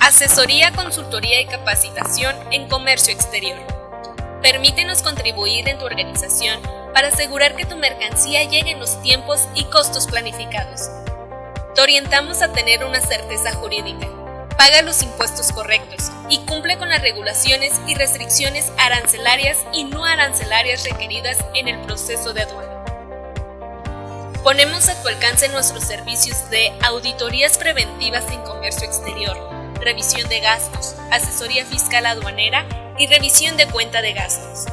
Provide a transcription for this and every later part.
Asesoría, consultoría y capacitación en comercio exterior. Permítenos contribuir en tu organización para asegurar que tu mercancía llegue en los tiempos y costos planificados. Te orientamos a tener una certeza jurídica, paga los impuestos correctos y cumple con las regulaciones y restricciones arancelarias y no arancelarias requeridas en el proceso de aduana. Ponemos a tu alcance nuestros servicios de auditorías preventivas en comercio exterior, revisión de gastos, asesoría fiscal aduanera y revisión de cuenta de gastos.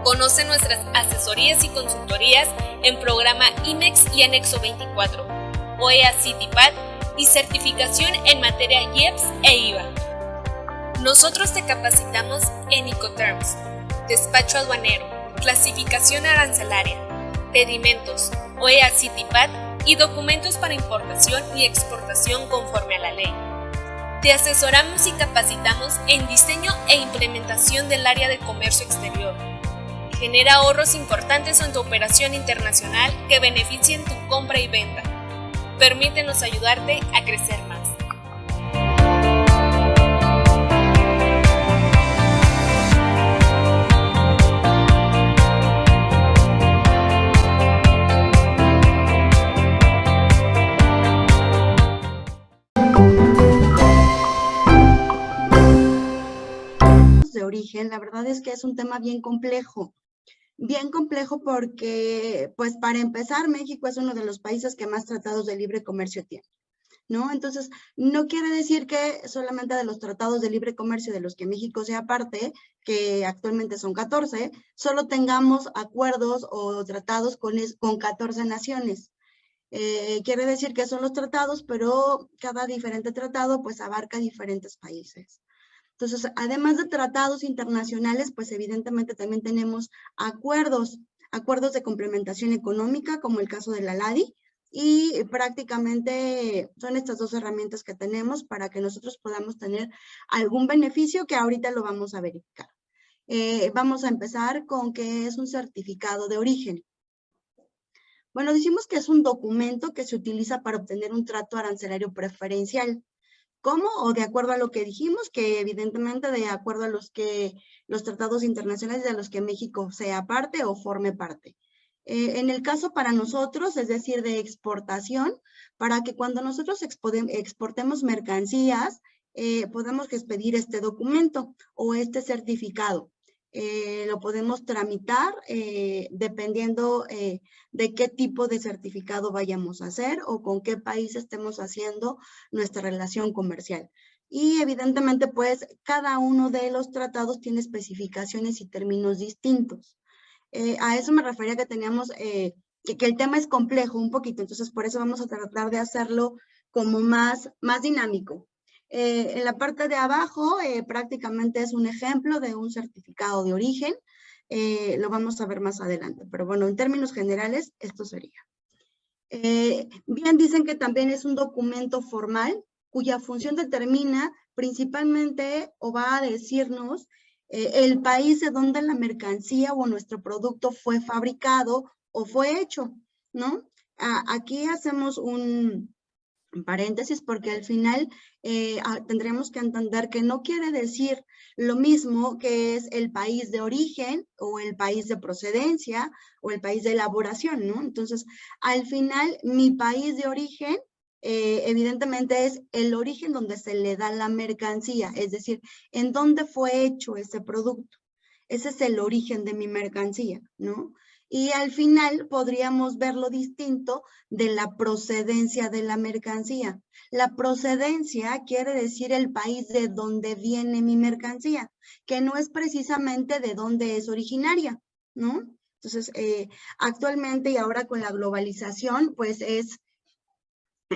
Conoce nuestras asesorías y consultorías en programa IMEX y Anexo 24, OEA CITIPAD y certificación en materia IEPS e IVA. Nosotros te capacitamos en Incoterms, despacho aduanero, clasificación arancelaria, pedimentos, OEA CITIPAD y documentos para importación y exportación conforme a la ley. Te asesoramos y capacitamos en diseño e implementación del área de comercio exterior. Genera ahorros importantes en tu operación internacional que beneficien tu compra y venta. Permítenos ayudarte a crecer más. De origen, la verdad es que es un tema bien complejo porque, pues para empezar, México es uno de los países que más tratados de libre comercio tiene, ¿no? Entonces, no quiere decir que solamente de los tratados de libre comercio de los que México sea parte, que actualmente son 14, solo tengamos acuerdos o tratados con 14 naciones. Quiere decir que son los tratados, pero cada diferente tratado pues abarca diferentes países. Entonces, además de tratados internacionales, pues evidentemente también tenemos acuerdos de complementación económica, como el caso de la LADI, y prácticamente son estas dos herramientas que tenemos para que nosotros podamos tener algún beneficio que ahorita lo vamos a verificar. Vamos a empezar con qué es un certificado de origen. Bueno, decimos que es un documento que se utiliza para obtener un trato arancelario preferencial. ¿Cómo? O de acuerdo a lo que dijimos, que evidentemente de acuerdo a los tratados internacionales de los que México sea parte o forme parte. En el caso para nosotros, es decir, de exportación, para que cuando nosotros exportemos mercancías, podamos expedir este documento o este certificado. Lo podemos tramitar dependiendo de qué tipo de certificado vayamos a hacer o con qué país estemos haciendo nuestra relación comercial. Y evidentemente, pues, cada uno de los tratados tiene especificaciones y términos distintos. A eso me refería que teníamos, que el tema es complejo un poquito, entonces por eso vamos a tratar de hacerlo como más dinámico. En la parte de abajo prácticamente es un ejemplo de un certificado de origen, lo vamos a ver más adelante, pero bueno, en términos generales, esto sería. Bien, dicen que también es un documento formal cuya función determina principalmente o va a decirnos el país de donde la mercancía o nuestro producto fue fabricado o fue hecho, ¿no? Aquí hacemos un paréntesis porque al final tendremos que entender que no quiere decir lo mismo que es el país de origen o el país de procedencia o el país de elaboración, ¿no? Entonces, al final, mi país de origen evidentemente es el origen donde se le da la mercancía, es decir, en dónde fue hecho ese producto. Ese es el origen de mi mercancía, ¿no? Y al final podríamos verlo distinto de la procedencia de la mercancía. La procedencia quiere decir el país de donde viene mi mercancía, que no es precisamente de dónde es originaria, ¿no? Entonces, actualmente y ahora con la globalización, pues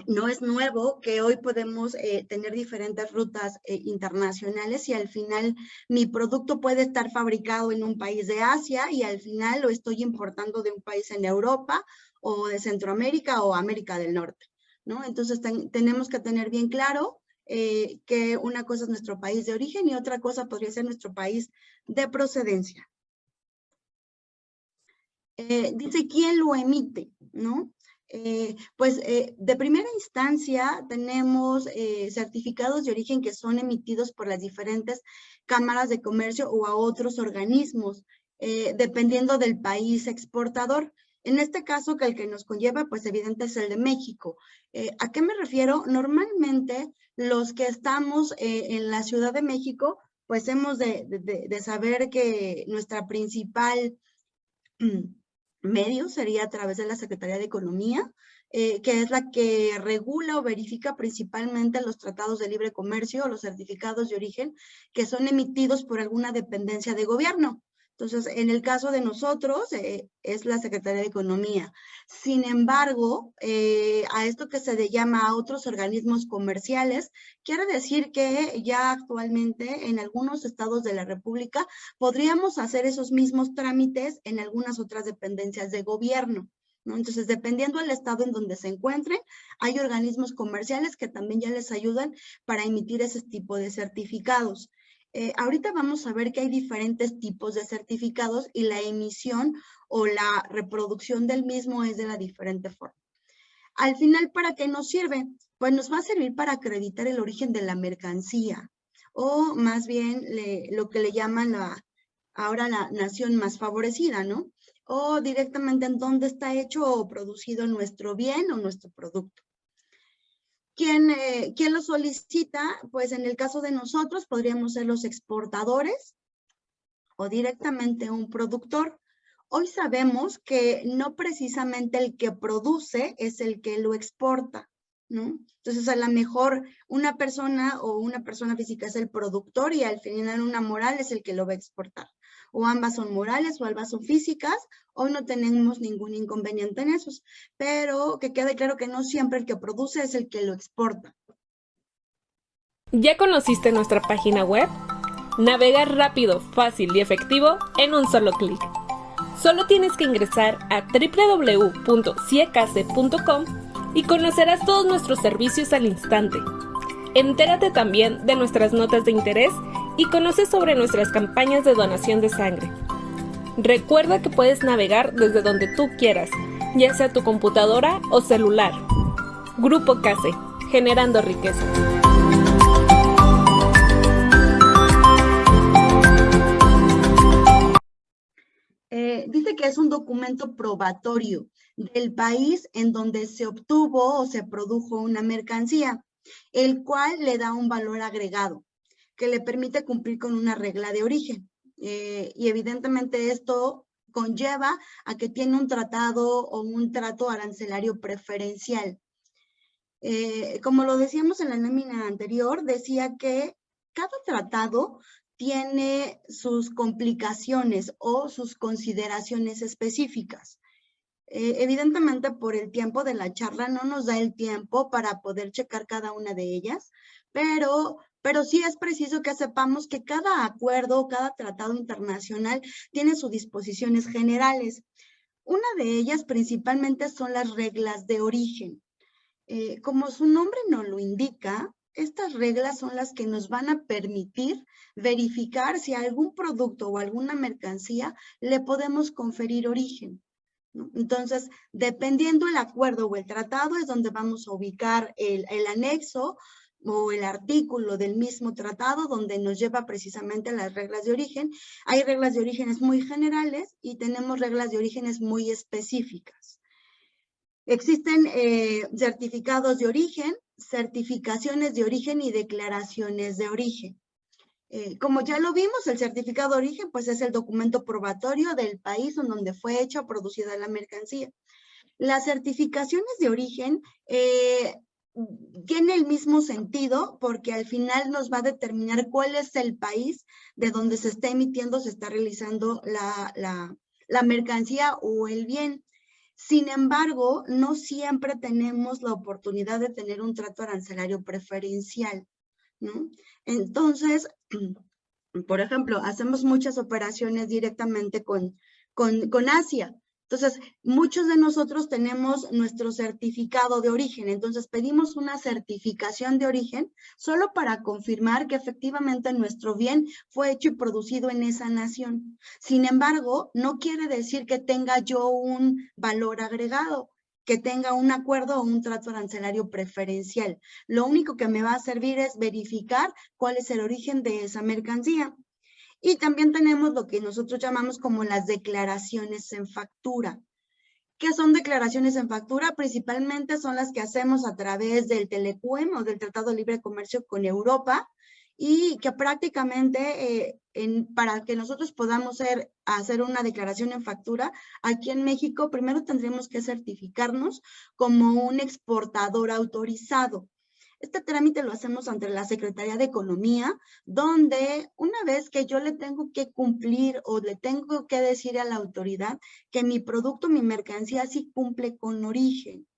no es nuevo que hoy podemos tener diferentes rutas internacionales y al final mi producto puede estar fabricado en un país de Asia y al final lo estoy importando de un país en Europa o de Centroamérica o América del Norte, ¿no? Entonces tenemos que tener bien claro que una cosa es nuestro país de origen y otra cosa podría ser nuestro país de procedencia. Dice quién lo emite, ¿no? De primera instancia tenemos certificados de origen que son emitidos por las diferentes cámaras de comercio o a otros organismos, dependiendo del país exportador. En este caso, que el que nos conlleva, pues evidente es el de México. ¿A qué me refiero? Normalmente los que estamos en la Ciudad de México, pues hemos de saber que nuestra principal medio sería a través de la Secretaría de Economía, que es la que regula o verifica principalmente los tratados de libre comercio o los certificados de origen que son emitidos por alguna dependencia de gobierno. Entonces, en el caso de nosotros, es la Secretaría de Economía. Sin embargo, a esto que se le llama a otros organismos comerciales, quiere decir que ya actualmente en algunos estados de la República podríamos hacer esos mismos trámites en algunas otras dependencias de gobierno, ¿no? Entonces, dependiendo del estado en donde se encuentren, hay organismos comerciales que también ya les ayudan para emitir ese tipo de certificados. Ahorita vamos a ver que hay diferentes tipos de certificados y la emisión o la reproducción del mismo es de la diferente forma. Al final, ¿para qué nos sirve? Pues nos va a servir para acreditar el origen de la mercancía, o más bien lo que le llaman ahora la nación más favorecida, ¿no? O directamente en dónde está hecho o producido nuestro bien o nuestro producto. ¿Quién lo solicita? Pues en el caso de nosotros podríamos ser los exportadores o directamente un productor. Hoy sabemos que no precisamente el que produce es el que lo exporta, ¿no? Entonces, a lo mejor una persona o una persona física es el productor y al final una moral es el que lo va a exportar. O ambas son morales o ambas son físicas. Hoy no tenemos ningún inconveniente en esos, pero que quede claro que no siempre el que produce es el que lo exporta. ¿Ya conociste nuestra página web? Navega rápido, fácil y efectivo en un solo clic. Solo tienes que ingresar a www.ciecase.com y conocerás todos nuestros servicios al instante. Entérate también de nuestras notas de interés y conoce sobre nuestras campañas de donación de sangre. Recuerda que puedes navegar desde donde tú quieras, ya sea tu computadora o celular. Grupo Case, generando riqueza. Dice que es un documento probatorio del país en donde se obtuvo o se produjo una mercancía, el cual le da un valor agregado que le permite cumplir con una regla de origen. Y evidentemente esto conlleva a que tiene un tratado o un trato arancelario preferencial. Como lo decíamos en la nómina anterior, decía que cada tratado tiene sus complicaciones o sus consideraciones específicas. Evidentemente, por el tiempo de la charla no nos da el tiempo para poder checar cada una de ellas, pero sí es preciso que sepamos que cada acuerdo, cada tratado internacional tiene sus disposiciones generales. Una de ellas principalmente son las reglas de origen. Como su nombre nos lo indica, estas reglas son las que nos van a permitir verificar si a algún producto o alguna mercancía le podemos conferir origen, ¿no? Entonces, dependiendo el acuerdo o el tratado es donde vamos a ubicar el anexo o el artículo del mismo tratado donde nos lleva precisamente a las reglas de origen. Hay reglas de orígenes muy generales y tenemos reglas de orígenes muy específicas. Existen certificados de origen, certificaciones de origen y declaraciones de origen. Como ya lo vimos, el certificado de origen pues es el documento probatorio del país en donde fue hecha o producida la mercancía. Las certificaciones de origen tiene el mismo sentido porque al final nos va a determinar cuál es el país de donde se está emitiendo, se está realizando la mercancía o el bien. Sin embargo, no siempre tenemos la oportunidad de tener un trato arancelario preferencial, ¿no? Entonces, por ejemplo, hacemos muchas operaciones directamente con Asia. Entonces, muchos de nosotros tenemos nuestro certificado de origen. Entonces, pedimos una certificación de origen solo para confirmar que efectivamente nuestro bien fue hecho y producido en esa nación. Sin embargo, no quiere decir que tenga yo un valor agregado. que tenga un acuerdo o un trato arancelario preferencial. Lo único que me va a servir es verificar cuál es el origen de esa mercancía. Y también tenemos lo que nosotros llamamos como las declaraciones en factura. ¿Qué son declaraciones en factura? Principalmente son las que hacemos a través del TLQM o del Tratado de Libre Comercio con Europa, y que prácticamente para que nosotros podamos hacer una declaración en factura, aquí en México primero tendremos que certificarnos como un exportador autorizado. Este trámite lo hacemos ante la Secretaría de Economía, donde una vez que yo le tengo que cumplir o le tengo que decir a la autoridad que mi producto, mi mercancía sí cumple con origen,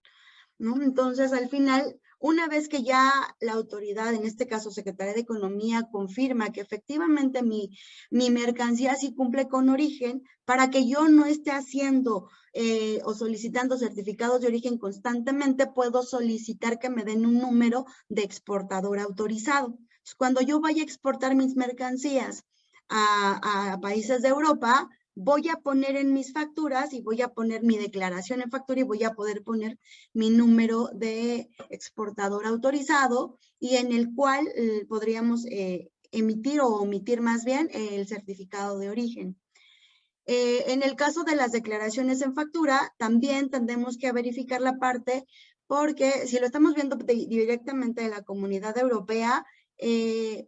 ¿no? Entonces, al final, una vez que ya la autoridad, en este caso Secretaría de Economía, confirma que efectivamente mi mercancía sí cumple con origen, para que yo no esté haciendo o solicitando certificados de origen constantemente, puedo solicitar que me den un número de exportador autorizado. Entonces, cuando yo vaya a exportar mis mercancías a países de Europa, voy a poner en mis facturas y voy a poner mi declaración en factura y voy a poder poner mi número de exportador autorizado, y en el cual podríamos emitir o omitir más bien el certificado de origen. En el caso de las declaraciones en factura, también tendremos que verificar la parte, porque si lo estamos viendo directamente de la Comunidad Europea,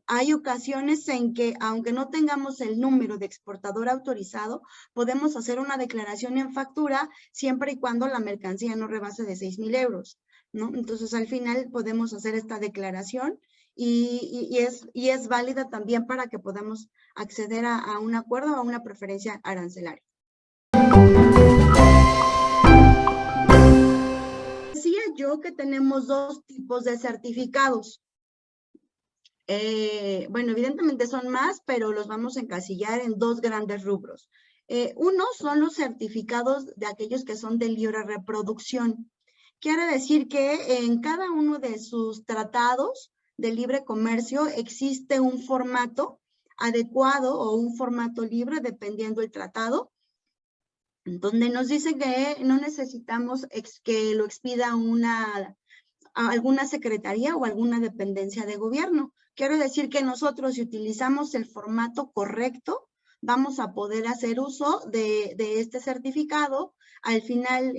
hay ocasiones en que, aunque no tengamos el número de exportador autorizado, podemos hacer una declaración en factura siempre y cuando la mercancía no rebase de 6,000 euros, ¿no? Entonces, al final podemos hacer esta declaración y es válida también para que podamos acceder a un acuerdo o a una preferencia arancelaria. Decía yo que tenemos dos tipos de certificados. Bueno, evidentemente son más, pero los vamos a encasillar en dos grandes rubros. Uno son los certificados de aquellos que son de libre reproducción. Quiere decir que en cada uno de sus tratados de libre comercio existe un formato adecuado o un formato libre, dependiendo del tratado, donde nos dice que no necesitamos que lo expida alguna secretaría o alguna dependencia de gobierno. Quiero decir que nosotros, si utilizamos el formato correcto, vamos a poder hacer uso de este certificado. Al final,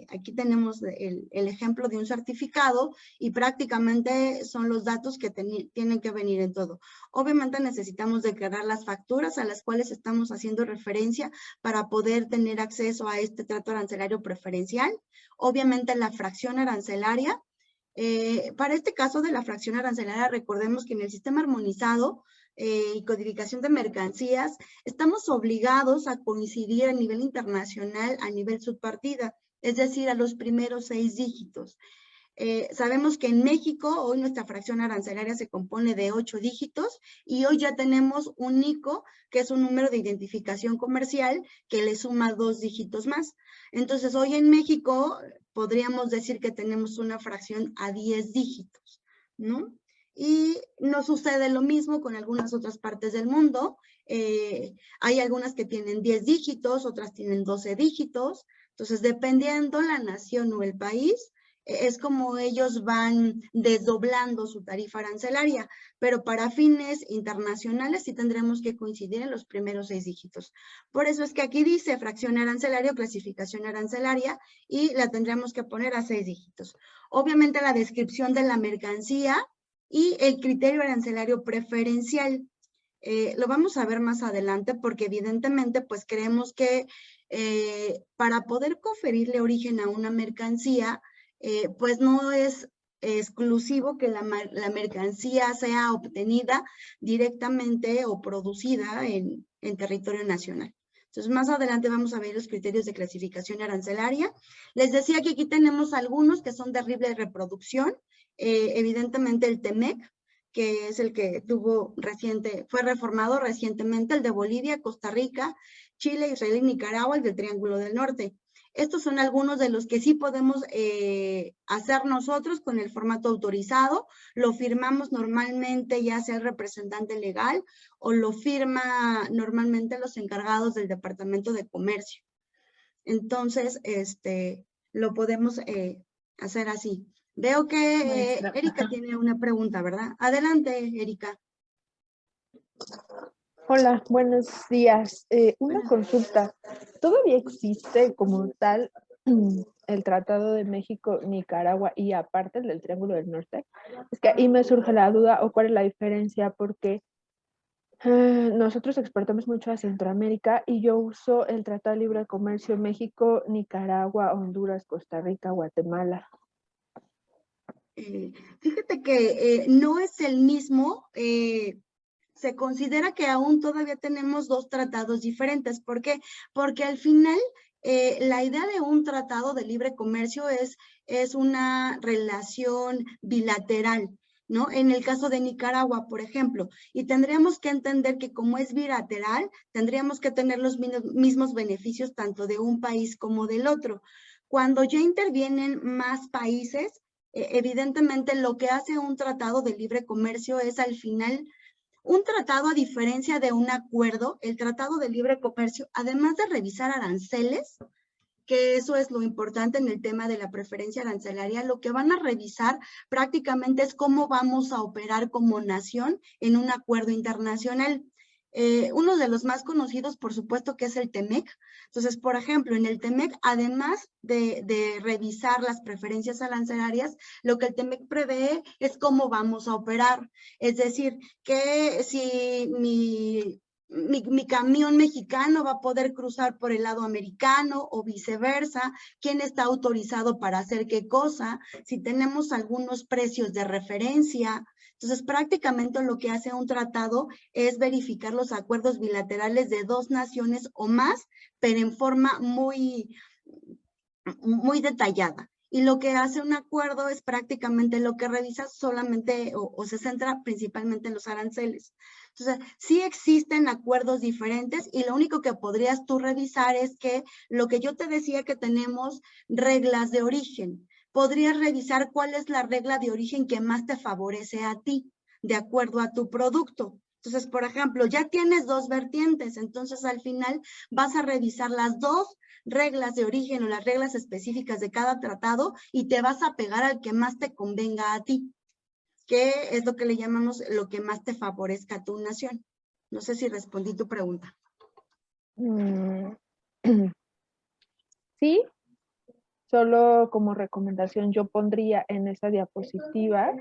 aquí tenemos el ejemplo de un certificado y prácticamente son los datos que tienen que venir en todo. Obviamente necesitamos declarar las facturas a las cuales estamos haciendo referencia para poder tener acceso a este trato arancelario preferencial. Obviamente la fracción arancelaria. Para este caso de la fracción arancelaria, recordemos que en el sistema armonizado y codificación de mercancías, estamos obligados a coincidir a nivel internacional, a nivel subpartida, es decir, a los primeros 6 dígitos. Sabemos que en México hoy nuestra fracción arancelaria se compone de 8 dígitos y hoy ya tenemos un ICO, que es un número de identificación comercial que le suma 2 dígitos más. Entonces, hoy en México podríamos decir que tenemos una fracción a 10 dígitos, ¿no? Y no sucede lo mismo con algunas otras partes del mundo. Hay algunas que tienen 10 dígitos, otras tienen 12 dígitos. Entonces, dependiendo la nación o el país, es como ellos van desdoblando su tarifa arancelaria, pero para fines internacionales sí tendremos que coincidir en los primeros 6 dígitos. Por eso es que aquí dice fracción arancelaria o clasificación arancelaria y la tendremos que poner a 6 dígitos. Obviamente la descripción de la mercancía y el criterio arancelario preferencial. Lo vamos a ver más adelante porque evidentemente pues creemos que para poder conferirle origen a una mercancía, pues no es exclusivo que la mercancía sea obtenida directamente o producida en territorio nacional. Entonces, más adelante vamos a ver los criterios de clasificación arancelaria. Les decía que aquí tenemos algunos que son de libre reproducción. Evidentemente el TEMEC, que es el que fue reformado recientemente, el de Bolivia, Costa Rica, Chile, Israel y Nicaragua, el del Triángulo del Norte. Estos son algunos de los que sí podemos hacer nosotros con el formato autorizado. Lo firmamos normalmente ya sea el representante legal o lo firma normalmente los encargados del Departamento de Comercio. Entonces, lo podemos hacer así. Veo que Maestra, Erika ajá. tiene una pregunta, ¿verdad? Adelante, Erika. Hola, buenos días. Una Bueno, consulta. ¿Todavía existe como tal el Tratado de México, Nicaragua y aparte el del Triángulo del Norte? Es que ahí me surge la duda o cuál es la diferencia porque nosotros exportamos mucho a Centroamérica y yo uso el Tratado de Libre Comercio México, Nicaragua, Honduras, Costa Rica, Guatemala. fíjate que no es el mismo. Se considera que aún todavía tenemos dos tratados diferentes. ¿Por qué? Porque al final la idea de un tratado de libre comercio es una relación bilateral, ¿no? En el caso de Nicaragua, por ejemplo, y tendríamos que entender que como es bilateral, tendríamos que tener los mismos beneficios tanto de un país como del otro. Cuando ya intervienen más países, evidentemente lo que hace un tratado de libre comercio es al final un tratado, a diferencia de un acuerdo, el Tratado de Libre Comercio, además de revisar aranceles, que eso es lo importante en el tema de la preferencia arancelaria, lo que van a revisar prácticamente es cómo vamos a operar como nación en un acuerdo internacional. Uno de los más conocidos, por supuesto, que es el TEMEC. Entonces, por ejemplo, en el TEMEC, además de revisar las preferencias arancelarias, lo que el TEMEC prevé es cómo vamos a operar. Es decir, que si mi camión mexicano va a poder cruzar por el lado americano o viceversa, quién está autorizado para hacer qué cosa, si tenemos algunos precios de referencia. Entonces, prácticamente lo que hace un tratado es verificar los acuerdos bilaterales de dos naciones o más, pero en forma muy detallada. Y lo que hace un acuerdo es prácticamente lo que revisa solamente o se centra principalmente en los aranceles. Entonces, sí existen acuerdos diferentes y lo único que podrías tú revisar es que lo que yo te decía que tenemos reglas de origen. Podrías revisar cuál es la regla de origen que más te favorece a ti, de acuerdo a tu producto. Entonces, por ejemplo, ya tienes dos vertientes, entonces al final vas a revisar las dos reglas de origen o las reglas específicas de cada tratado y te vas a pegar al que más te convenga a ti, que es lo que le llamamos lo que más te favorezca a tu nación. No sé si respondí tu pregunta. Sí, solo como recomendación yo pondría en esa diapositiva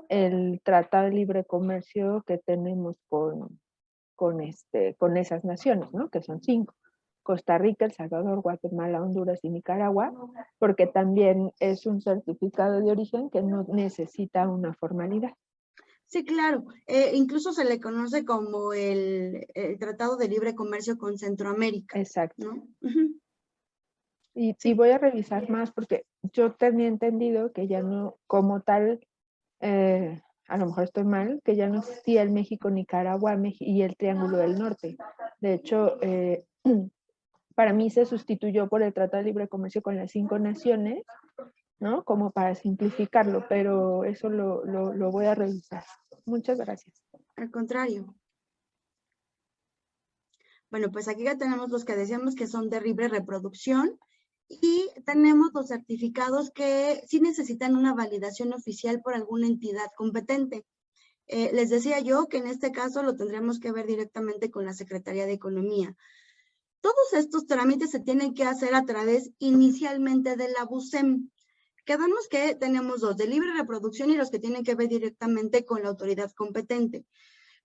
el Tratado de Libre Comercio que tenemos con esas naciones, ¿no? Que son 5. Costa Rica, El Salvador, Guatemala, Honduras y Nicaragua, porque también es un certificado de origen que no necesita una formalidad. Sí, claro. Incluso se le conoce como el Tratado de Libre Comercio con Centroamérica. Exacto. ¿No? Uh-huh. Y Sí. voy a revisar más porque yo tenía entendido que ya no, como tal, a lo mejor estoy mal, que ya no existía el México, Nicaragua y el Triángulo del Norte. De hecho, para mí se sustituyó por el Tratado de Libre Comercio con las 5 naciones, ¿no? Como para simplificarlo, pero eso lo voy a revisar. Muchas gracias. Al contrario. Bueno, pues aquí ya tenemos los que decíamos que son de libre reproducción y tenemos los certificados que sí necesitan una validación oficial por alguna entidad competente. Les decía yo que en este caso lo tendremos que ver directamente con la Secretaría de Economía. Todos estos trámites se tienen que hacer a través inicialmente de la BUSEM. Quedamos que tenemos dos, de libre reproducción y los que tienen que ver directamente con la autoridad competente.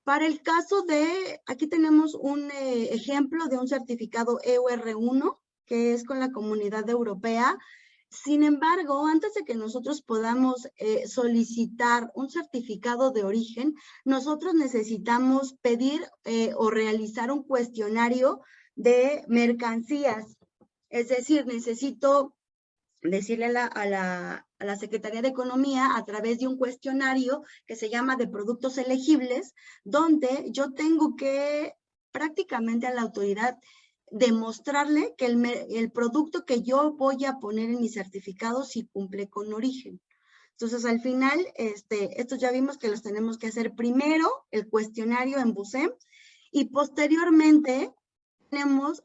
Para el caso de, aquí tenemos un ejemplo de un certificado EUR1, que es con la Comunidad Europea. Sin embargo, antes de que nosotros podamos solicitar un certificado de origen, nosotros necesitamos pedir o realizar un cuestionario de mercancías. Es decir, necesito decirle a la Secretaría de Economía a través de un cuestionario que se llama de productos elegibles, donde yo tengo que prácticamente a la autoridad demostrarle que el producto que yo voy a poner en mi certificado sí cumple con origen. Entonces, al final, estos ya vimos que los tenemos que hacer primero, el cuestionario en BUSEM, y posteriormente tenemos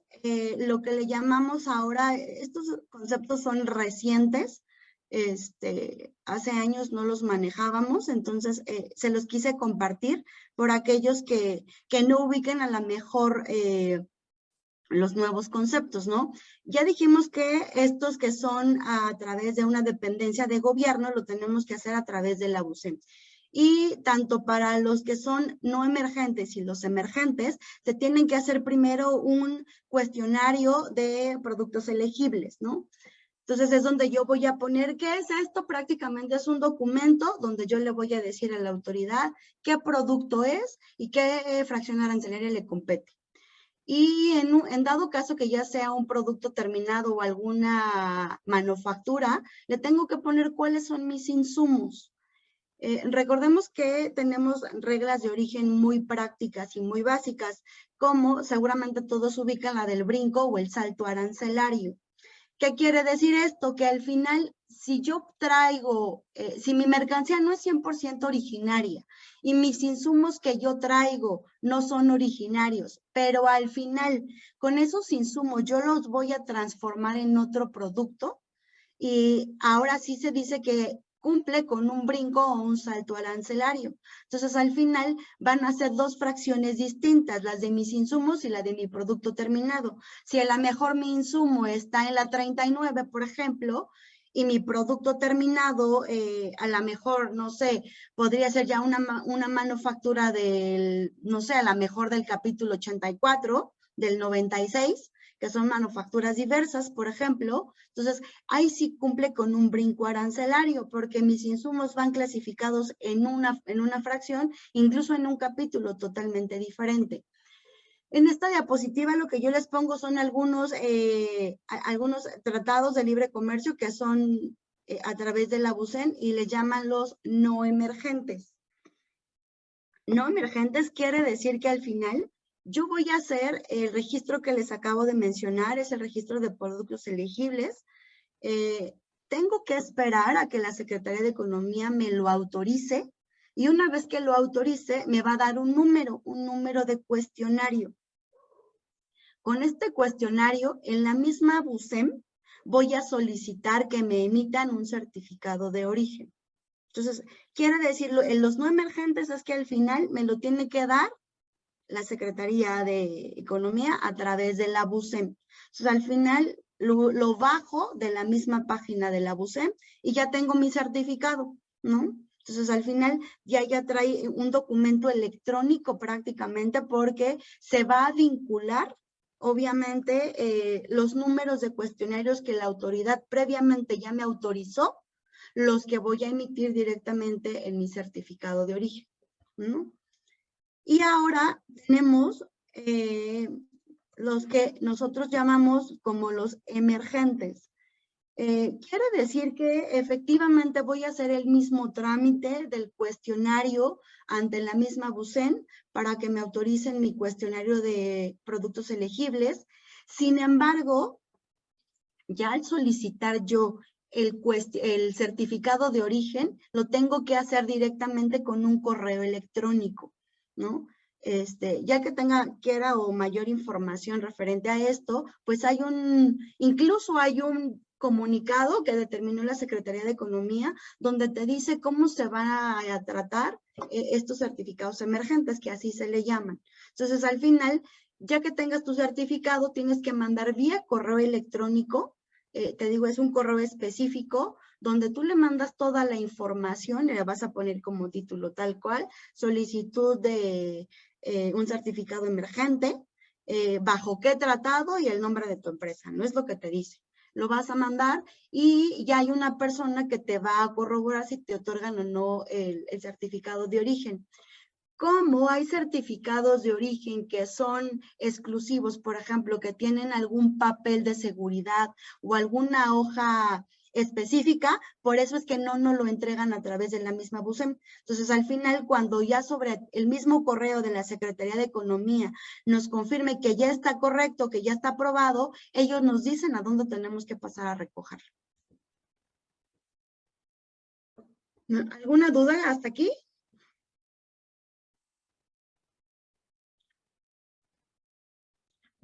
lo que le llamamos ahora, estos conceptos son recientes, hace años no los manejábamos, entonces se los quise compartir por aquellos que no ubiquen a lo mejor los nuevos conceptos, ¿no? Ya dijimos que estos que son a través de una dependencia de gobierno lo tenemos que hacer a través de la UCEM. Y tanto para los que son no emergentes y los emergentes, se tienen que hacer primero un cuestionario de productos elegibles, ¿no? Entonces es donde yo voy a poner qué es esto, prácticamente es un documento donde yo le voy a decir a la autoridad qué producto es y qué fracción arancelaria le compete. Y en dado caso que ya sea un producto terminado o alguna manufactura, le tengo que poner cuáles son mis insumos. Recordemos que tenemos reglas de origen muy prácticas y muy básicas, como seguramente todos ubican la del brinco o el salto arancelario. ¿Qué quiere decir esto? Que al final, si yo traigo, si mi mercancía no es 100% originaria y mis insumos que yo traigo no son originarios, pero al final con esos insumos yo los voy a transformar en otro producto y ahora sí se dice que cumple con un brinco o un salto arancelario. Entonces, al final van a ser dos fracciones distintas, las de mis insumos y la de mi producto terminado. Si a lo mejor mi insumo está en la 39, por ejemplo, y mi producto terminado, a lo mejor, no sé, podría ser ya una manufactura del, no sé, a lo mejor del capítulo 84, del 96, que son manufacturas diversas, por ejemplo. Entonces, ahí sí cumple con un brinco arancelario, porque mis insumos van clasificados en una fracción, incluso en un capítulo totalmente diferente. En esta diapositiva lo que yo les pongo son algunos tratados de libre comercio que son a través de la BUCEN y le llaman los no emergentes. No emergentes quiere decir que al final yo voy a hacer el registro que les acabo de mencionar, es el registro de productos elegibles. Tengo que esperar a que la Secretaría de Economía me lo autorice y una vez que lo autorice me va a dar un número de cuestionario. Con este cuestionario, en la misma BUCEM, voy a solicitar que me emitan un certificado de origen. Entonces, quiere decirlo, en los no emergentes es que al final me lo tiene que dar la Secretaría de Economía a través de la BUCEM. Entonces, al final lo bajo de la misma página de la BUCEM y ya tengo mi certificado, ¿no? Entonces, al final ya trae un documento electrónico prácticamente porque se va a vincular, obviamente, los números de cuestionarios que la autoridad previamente ya me autorizó, los que voy a emitir directamente en mi certificado de origen, ¿no? Y ahora tenemos los que nosotros llamamos como los emergentes. Quiere decir que efectivamente voy a hacer el mismo trámite del cuestionario ante la misma BUCEN para que me autoricen mi cuestionario de productos elegibles. Sin embargo, ya al solicitar yo el certificado de origen, lo tengo que hacer directamente con un correo electrónico, ¿no? Ya que quiera o mayor información referente a esto, pues incluso hay un comunicado que determinó la Secretaría de Economía donde te dice cómo se van a tratar estos certificados emergentes, que así se le llaman. Entonces, al final, ya que tengas tu certificado, tienes que mandar vía correo electrónico, te digo, es un correo específico donde tú le mandas toda la información y le vas a poner como título tal cual, solicitud de un certificado emergente, bajo qué tratado y el nombre de tu empresa, no es lo que te dice. Lo vas a mandar y ya hay una persona que te va a corroborar si te otorgan o no el certificado de origen. Como hay certificados de origen que son exclusivos, por ejemplo, que tienen algún papel de seguridad o alguna hoja específica, por eso es que no nos lo entregan a través de la misma BUCEM. Entonces, al final, cuando ya sobre el mismo correo de la Secretaría de Economía nos confirme que ya está correcto, que ya está aprobado, ellos nos dicen a dónde tenemos que pasar a recogerlo. ¿Alguna duda hasta aquí?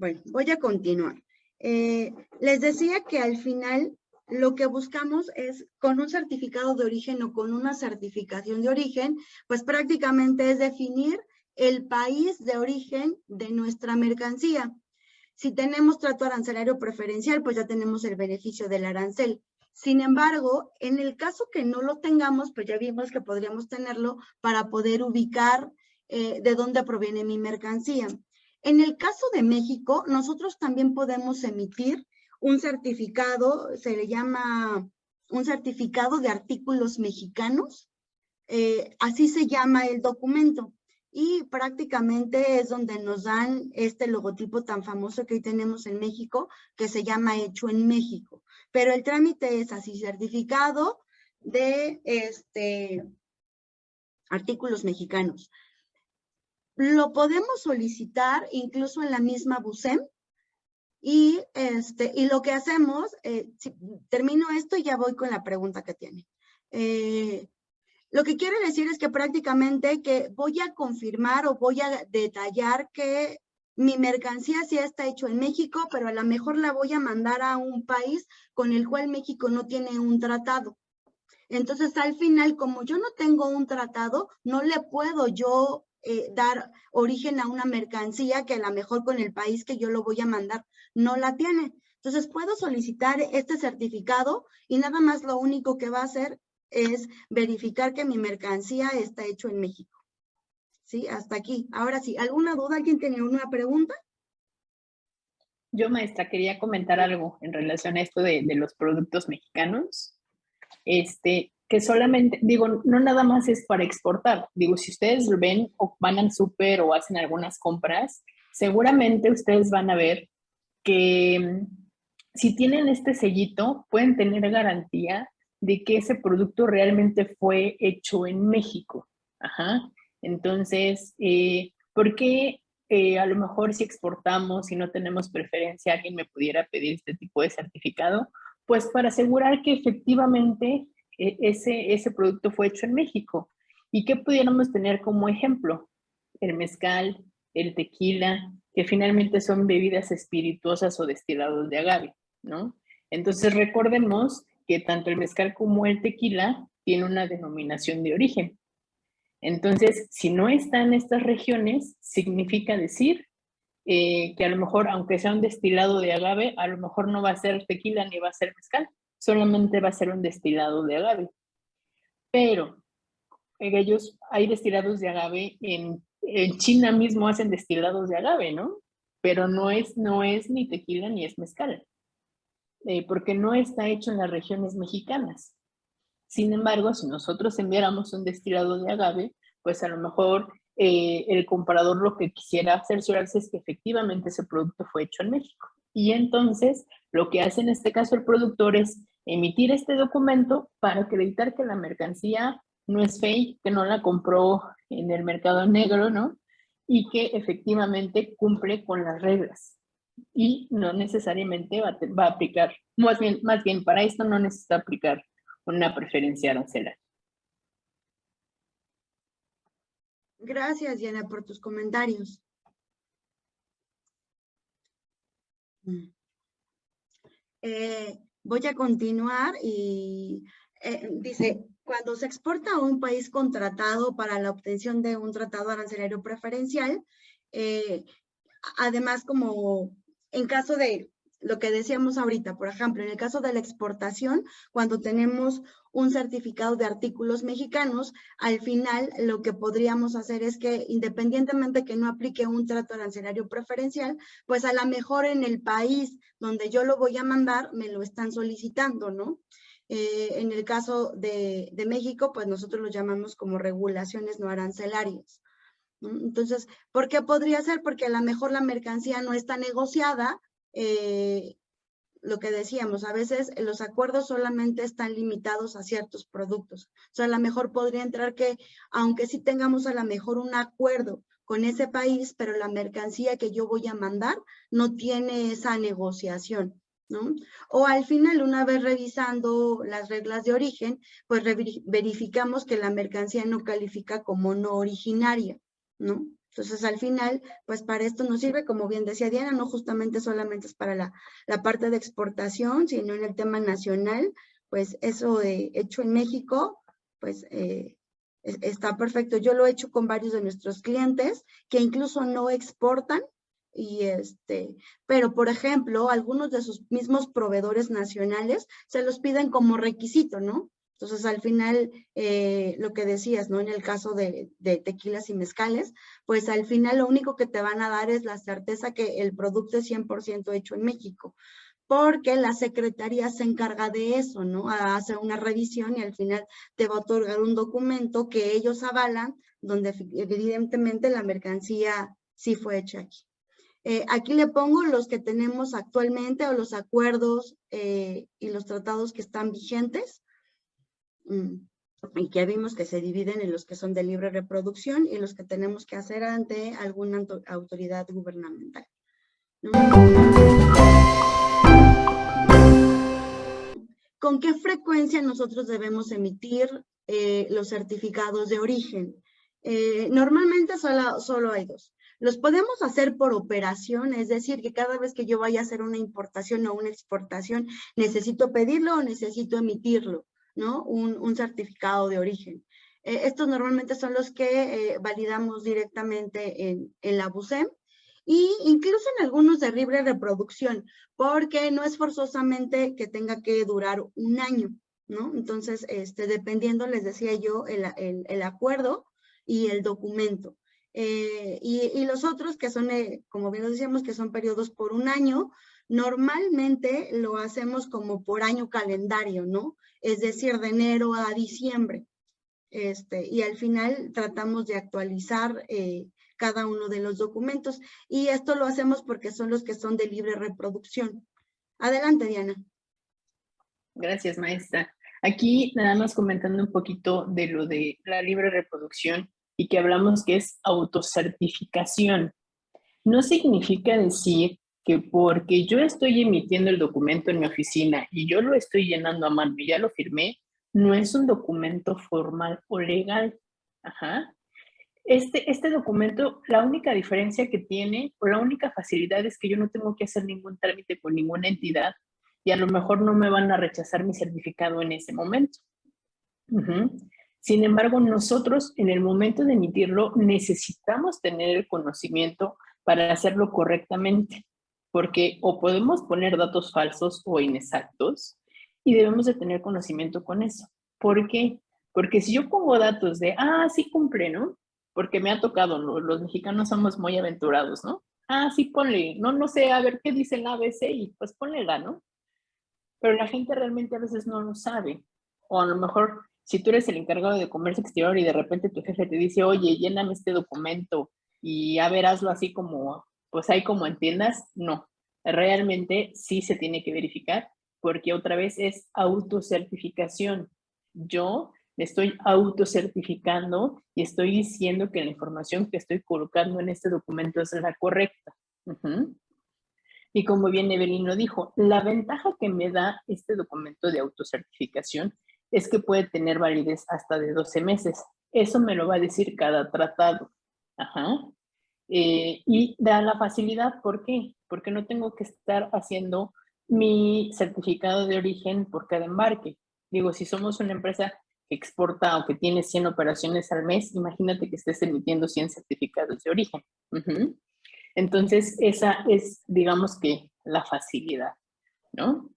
Bueno, voy a continuar. Les decía que al final lo que buscamos es con un certificado de origen o con una certificación de origen, pues prácticamente es definir el país de origen de nuestra mercancía. Si tenemos trato arancelario preferencial, pues ya tenemos el beneficio del arancel. Sin embargo, en el caso que no lo tengamos, pues ya vimos que podríamos tenerlo para poder ubicar de dónde proviene mi mercancía. En el caso de México, nosotros también podemos emitir un certificado, se le llama un certificado de artículos mexicanos, así se llama el documento. Y prácticamente es donde nos dan este logotipo tan famoso que hoy tenemos en México, que se llama Hecho en México. Pero el trámite es así, certificado de artículos mexicanos. Lo podemos solicitar incluso en la misma BUSEM, y lo que hacemos, termino esto y ya voy con la pregunta que tiene. Lo que quiere decir es que prácticamente que voy a confirmar o voy a detallar que mi mercancía sí está hecho en México, pero a lo mejor la voy a mandar a un país con el cual México no tiene un tratado. Entonces, al final, como yo no tengo un tratado, no le puedo yo dar origen a una mercancía que a lo mejor con el país que yo lo voy a mandar no la tiene. Entonces, puedo solicitar este certificado y nada más lo único que va a hacer es verificar que mi mercancía está hecho en México. ¿Sí? Hasta aquí. Ahora sí, ¿alguna duda? ¿Alguien tenía una pregunta? Yo, maestra, quería comentar algo en relación a esto de los productos mexicanos. Que solamente, digo, no nada más es para exportar. Digo, si ustedes ven o van al súper o hacen algunas compras, seguramente ustedes van a ver que si tienen este sellito, pueden tener garantía de que ese producto realmente fue hecho en México. Ajá. Entonces, ¿por qué a lo mejor si exportamos y no tenemos preferencia, alguien me pudiera pedir este tipo de certificado? Pues para asegurar que efectivamente ese producto fue hecho en México. ¿Y qué pudiéramos tener como ejemplo? El mezcal, el tequila, que finalmente son bebidas espirituosas o destilados de agave, ¿no? Entonces recordemos que tanto el mezcal como el tequila tienen una denominación de origen. Entonces, si no está en estas regiones, significa decir que a lo mejor, aunque sea un destilado de agave, a lo mejor no va a ser tequila ni va a ser mezcal, solamente va a ser un destilado de agave. Pero ellos, hay destilados de agave, en China mismo hacen destilados de agave, ¿no? Pero no es ni tequila ni es mezcal, porque no está hecho en las regiones mexicanas. Sin embargo, si nosotros enviáramos un destilado de agave, pues a lo mejor el comprador lo que quisiera cerciorarse es que efectivamente ese producto fue hecho en México. Y entonces, lo que hace en este caso el productor es emitir este documento para acreditar que la mercancía no es fake, que no la compró en el mercado negro, ¿no? Y que efectivamente cumple con las reglas. Y no necesariamente va a aplicar, más bien para esto no necesita aplicar una preferencia arancelaria. Gracias, Diana, por tus comentarios. Voy a continuar y dice, cuando se exporta a un país contratado para la obtención de un tratado arancelario preferencial, además como en caso de lo que decíamos ahorita, por ejemplo, en el caso de la exportación, cuando tenemos un certificado de artículos mexicanos, al final lo que podríamos hacer es que independientemente que no aplique un trato arancelario preferencial, pues a lo mejor en el país donde yo lo voy a mandar me lo están solicitando, ¿no? En el caso de México, pues nosotros lo llamamos como regulaciones no arancelarias. Entonces, ¿por qué podría ser? Porque a lo mejor la mercancía no está negociada, lo que decíamos, a veces los acuerdos solamente están limitados a ciertos productos. O sea, a lo mejor podría entrar que, aunque sí tengamos a lo mejor un acuerdo con ese país, pero la mercancía que yo voy a mandar no tiene esa negociación, ¿no? O al final, una vez revisando las reglas de origen, pues verificamos que la mercancía no califica como no originaria, ¿no? Entonces, al final, pues para esto nos sirve, como bien decía Diana, no solamente es para la parte de exportación, sino en el tema nacional, pues eso de hecho en México, pues está perfecto. Yo lo he hecho con varios de nuestros clientes que incluso no exportan, pero por ejemplo, algunos de sus mismos proveedores nacionales se los piden como requisito, ¿no? Entonces, al final, lo que decías, ¿no? En el caso de tequilas y mezcales, pues al final lo único que te van a dar es la certeza que el producto es 100% hecho en México, porque la secretaría se encarga de eso, ¿no? Hace una revisión y al final te va a otorgar un documento que ellos avalan, donde evidentemente la mercancía sí fue hecha aquí. Aquí le pongo los que tenemos actualmente o los acuerdos y los tratados que están vigentes. Y que vimos que se dividen en los que son de libre reproducción y los que tenemos que hacer ante alguna autoridad gubernamental, ¿no? ¿Con qué frecuencia nosotros debemos emitir los certificados de origen? Normalmente solo hay dos. Los podemos hacer por operación, es decir, que cada vez que yo vaya a hacer una importación o una exportación, necesito pedirlo o necesito emitirlo, ¿no? Un certificado de origen. Estos normalmente son los que validamos directamente en la BUSEM y incluso en algunos de libre reproducción, porque no es forzosamente que tenga que durar un año, ¿no? Entonces, dependiendo, les decía yo, el acuerdo y el documento. Y los otros que son, como bien lo decíamos, que son periodos por un año, normalmente lo hacemos como por año calendario, ¿no? Es decir, de enero a diciembre. Y al final tratamos de actualizar cada uno de los documentos. Y esto lo hacemos porque son los que son de libre reproducción. Adelante, Diana. Gracias, maestra. Aquí nada más comentando un poquito de lo de la libre reproducción y que hablamos que es autocertificación. No significa decir que porque yo estoy emitiendo el documento en mi oficina y yo lo estoy llenando a mano y ya lo firmé, no es un documento formal o legal. Ajá. Este documento, la única diferencia que tiene o la única facilidad es que yo no tengo que hacer ningún trámite con ninguna entidad y a lo mejor no me van a rechazar mi certificado en ese momento. Sin embargo, nosotros en el momento de emitirlo necesitamos tener el conocimiento para hacerlo correctamente, porque o podemos poner datos falsos o inexactos y debemos de tener conocimiento con eso. ¿Por qué? Porque si yo pongo datos de, sí cumple, ¿no? Porque me ha tocado, ¿no? Los mexicanos somos muy aventurados, ¿no? Sí ponle, no sé, a ver qué dice el ABC y pues ponlela, ¿no? Pero la gente realmente a veces no lo sabe. O a lo mejor, si tú eres el encargado de comercio exterior y de repente tu jefe te dice, oye, lléname este documento y a ver, hazlo así como, pues ahí como entiendas, no. Realmente sí se tiene que verificar porque otra vez es autocertificación. Yo me estoy autocertificando y estoy diciendo que la información que estoy colocando en este documento es la correcta. Y como bien Evelyn lo dijo, la ventaja que me da este documento de autocertificación es que puede tener validez hasta de 12 meses. Eso me lo va a decir cada tratado. Y da la facilidad, ¿por qué? Porque no tengo que estar haciendo mi certificado de origen por cada embarque. Digo, si somos una empresa que exporta o que tiene 100 operaciones al mes, imagínate que estés emitiendo 100 certificados de origen. Entonces, esa es, digamos que, la facilidad, ¿no?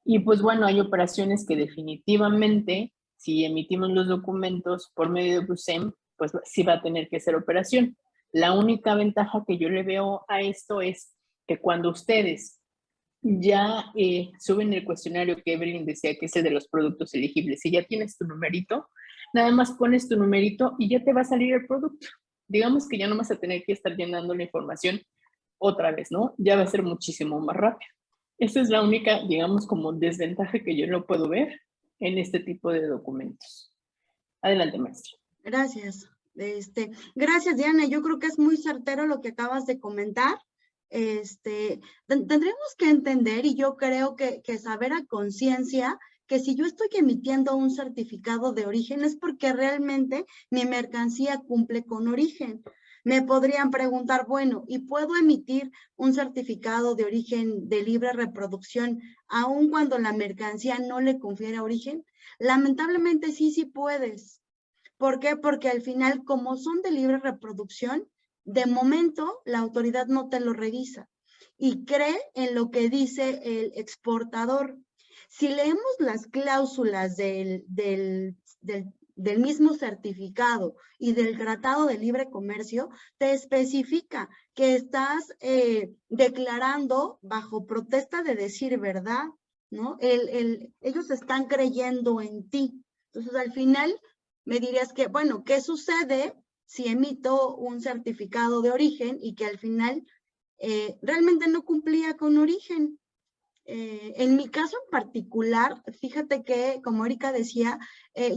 Y pues bueno, hay operaciones que definitivamente, si emitimos los documentos por medio de BUSEM, pues sí va a tener que ser operación. La única ventaja que yo le veo a esto es que cuando ustedes ya suben el cuestionario que Evelyn decía, que es el de los productos elegibles, si ya tienes tu numerito, nada más pones tu numerito y ya te va a salir el producto. Digamos que ya no vas a tener que estar llenando la información otra vez, ¿no? Ya va a ser muchísimo más rápido. Esa es la única, digamos, como desventaja que yo no puedo ver en este tipo de documentos. Adelante, maestra. Gracias. Gracias, Diana. Yo creo que es muy certero lo que acabas de comentar. Tendremos que entender, y yo creo que saber a conciencia que si yo estoy emitiendo un certificado de origen es porque realmente mi mercancía cumple con origen. Me podrían preguntar, bueno, ¿y puedo emitir un certificado de origen de libre reproducción aun cuando la mercancía no le confiere origen? Lamentablemente sí puedes. ¿Por qué? Porque al final, como son de libre reproducción, de momento la autoridad no te lo revisa y cree en lo que dice el exportador. Si leemos las cláusulas del mismo certificado y del Tratado de Libre Comercio, te especifica que estás declarando bajo protesta de decir verdad, ¿no? Ellos están creyendo en ti. Entonces, al final, me dirías que, bueno, ¿qué sucede si emito un certificado de origen y que al final realmente no cumplía con origen? En mi caso en particular, fíjate que, como Erika decía,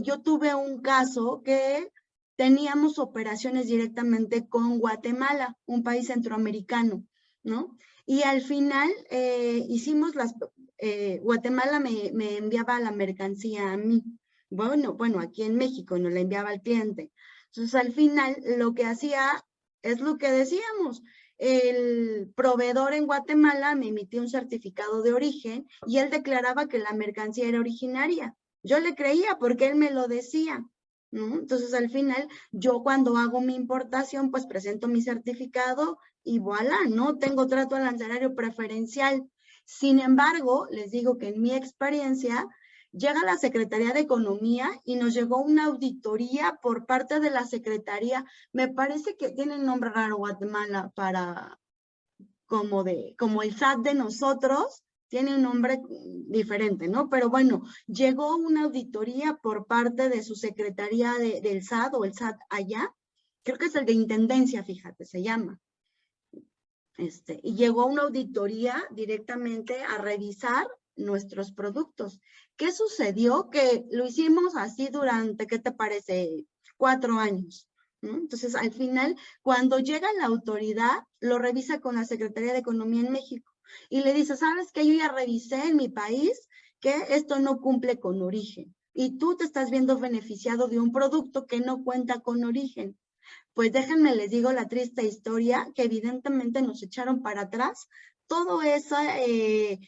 yo tuve un caso que teníamos operaciones directamente con Guatemala, un país centroamericano, ¿no? Y al final hicimos Guatemala me enviaba la mercancía a mí. Bueno, aquí en México nos la enviaba al cliente. Entonces, al final, lo que hacía es lo que decíamos. El proveedor en Guatemala me emitió un certificado de origen y él declaraba que la mercancía era originaria. Yo le creía porque él me lo decía, ¿no? Entonces, al final, yo cuando hago mi importación, pues presento mi certificado y voilà, ¿no? Tengo trato arancelario preferencial. Sin embargo, les digo que en mi experiencia, llega la Secretaría de Economía y nos llegó una auditoría por parte de la Secretaría. Me parece que tiene un nombre raro Guatemala como el SAT de nosotros, tiene un nombre diferente, ¿no? Pero bueno, llegó una auditoría por parte de su Secretaría del SAT o el SAT allá, creo que es el de Intendencia, fíjate, se llama. Y llegó una auditoría directamente a revisar nuestros productos. ¿Qué sucedió? Que lo hicimos así durante, ¿qué te parece? 4 años, ¿no? Entonces, al final, cuando llega la autoridad, lo revisa con la Secretaría de Economía en México y le dice, ¿sabes qué? Yo ya revisé en mi país que esto no cumple con origen y tú te estás viendo beneficiado de un producto que no cuenta con origen. Pues déjenme les digo la triste historia que evidentemente nos echaron para atrás todo ese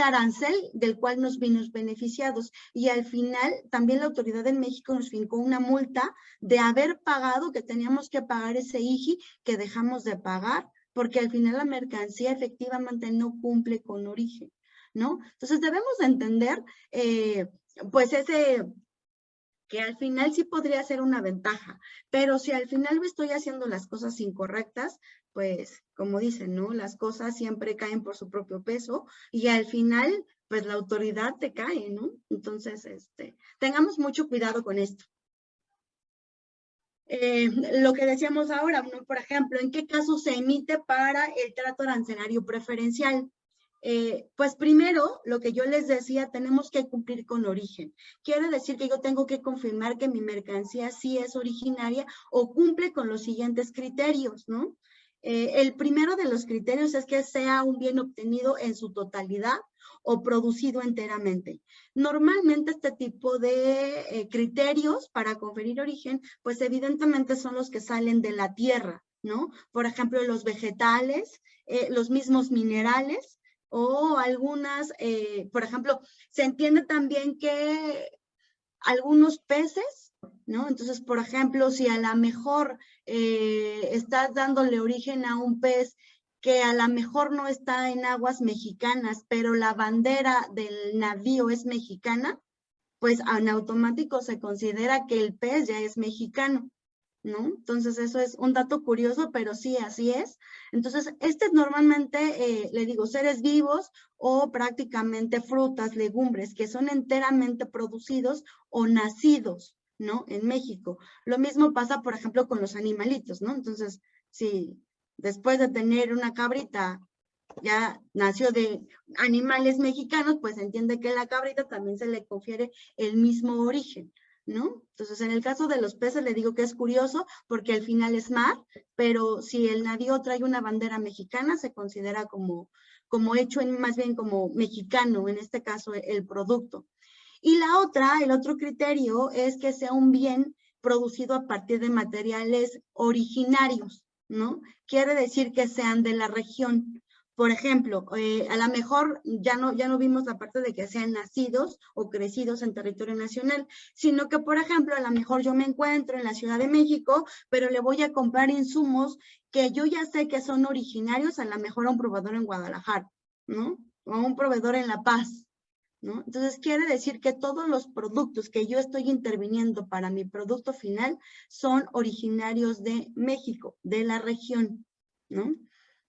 arancel del cual nos vimos beneficiados y al final también la autoridad en México nos fincó una multa de haber pagado, que teníamos que pagar ese IGI que dejamos de pagar porque al final la mercancía efectivamente no cumple con origen, ¿no? Entonces debemos de entender pues que al final sí podría ser una ventaja, pero si al final me estoy haciendo las cosas incorrectas, pues como dicen, ¿no? Las cosas siempre caen por su propio peso y al final, pues la autoridad te cae, ¿no? Entonces, tengamos mucho cuidado con esto. Lo que decíamos ahora, ¿no? Por ejemplo, ¿en qué caso se emite para el trato arancelario preferencial? Pues primero, lo que yo les decía, tenemos que cumplir con origen. Quiere decir que yo tengo que confirmar que mi mercancía sí es originaria o cumple con los siguientes criterios, ¿no? El primero de los criterios es que sea un bien obtenido en su totalidad o producido enteramente. Normalmente este tipo de criterios para conferir origen, pues evidentemente son los que salen de la tierra, ¿no? Por ejemplo, los vegetales, los mismos minerales, o algunas, por ejemplo, se entiende también que algunos peces, ¿no? Entonces, por ejemplo, si a lo mejor estás dándole origen a un pez que a lo mejor no está en aguas mexicanas, pero la bandera del navío es mexicana, pues en automático se considera que el pez ya es mexicano, ¿no? Entonces, eso es un dato curioso, pero sí, así es. Entonces, normalmente, le digo, seres vivos o prácticamente frutas, legumbres, que son enteramente producidos o nacidos, ¿no? En México. Lo mismo pasa, por ejemplo, con los animalitos, ¿no? Entonces, si después de tener una cabrita ya nació de animales mexicanos, pues entiende que la cabrita también se le confiere el mismo origen, ¿no? Entonces, en el caso de los peces, le digo que es curioso porque al final es mar, pero si el navío trae una bandera mexicana, se considera como hecho más bien como mexicano, en este caso el producto. Y el otro criterio es que sea un bien producido a partir de materiales originarios, ¿no? Quiere decir que sean de la región. Por ejemplo, a lo mejor ya no vimos la parte de que sean nacidos o crecidos en territorio nacional, sino que, por ejemplo, a lo mejor yo me encuentro en la Ciudad de México, pero le voy a comprar insumos que yo ya sé que son originarios, a lo mejor a un proveedor en Guadalajara, ¿no? O a un proveedor en La Paz, ¿no? Entonces, quiere decir que todos los productos que yo estoy interviniendo para mi producto final son originarios de México, de la región, ¿no?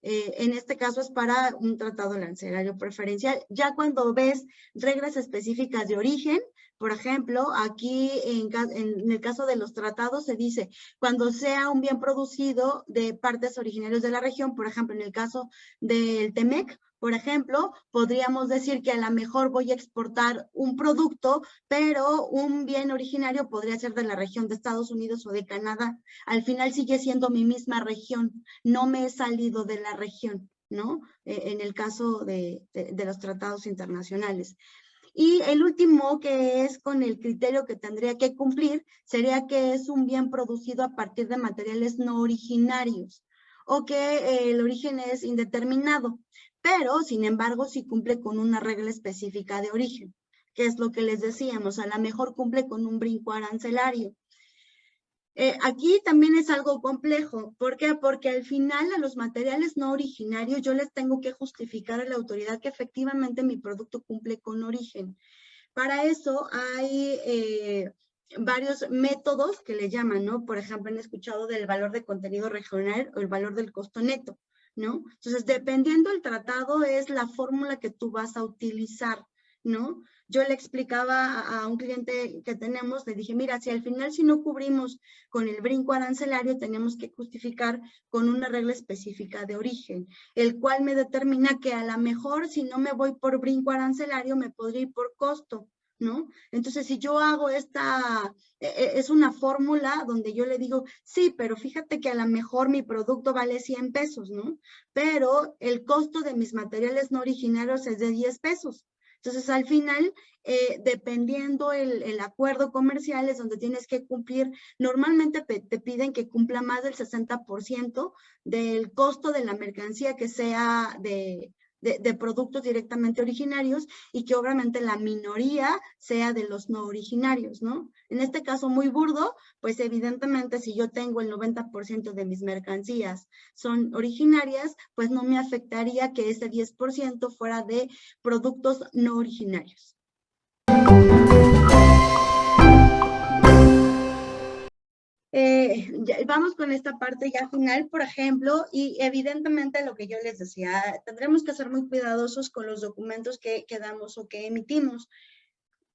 En este caso es para un tratado arancelario preferencial. Ya cuando ves reglas específicas de origen, por ejemplo, aquí en el caso de los tratados se dice, cuando sea un bien producido de partes originarias de la región, por ejemplo, en el caso del TEMEC, por ejemplo, podríamos decir que a lo mejor voy a exportar un producto, pero un bien originario podría ser de la región de Estados Unidos o de Canadá. Al final sigue siendo mi misma región, no me he salido de la región, ¿no? En el caso de los tratados internacionales. Y el último, que es con el criterio que tendría que cumplir, sería que es un bien producido a partir de materiales no originarios o que el origen es indeterminado, pero sin embargo sí cumple con una regla específica de origen, que es lo que les decíamos, a lo mejor cumple con un brinco arancelario. Aquí también es algo complejo. ¿Por qué? Porque al final a los materiales no originarios yo les tengo que justificar a la autoridad que efectivamente mi producto cumple con origen. Para eso hay varios métodos que le llaman, ¿no? Por ejemplo, han escuchado del valor de contenido regional o el valor del costo neto, ¿no? Entonces, dependiendo del tratado es la fórmula que tú vas a utilizar, ¿no? Yo le explicaba a un cliente que tenemos, le dije, mira, si al final si no cubrimos con el brinco arancelario, tenemos que justificar con una regla específica de origen, el cual me determina que a lo mejor si no me voy por brinco arancelario, me podría ir por costo, ¿no? Entonces, si yo hago es una fórmula donde yo le digo, sí, pero fíjate que a lo mejor mi producto vale 100 pesos, ¿no? Pero el costo de mis materiales no originarios es de 10 pesos. Entonces, al final, dependiendo el acuerdo comercial es donde tienes que cumplir, normalmente te piden que cumpla más del 60% del costo de la mercancía que sea de productos directamente originarios y que obviamente la minoría sea de los no originarios, ¿no? En este caso muy burdo, pues evidentemente si yo tengo el 90% de mis mercancías son originarias, pues no me afectaría que ese 10% fuera de productos no originarios. Vamos con esta parte ya final, por ejemplo, y evidentemente lo que yo les decía, tendremos que ser muy cuidadosos con los documentos que damos o que emitimos.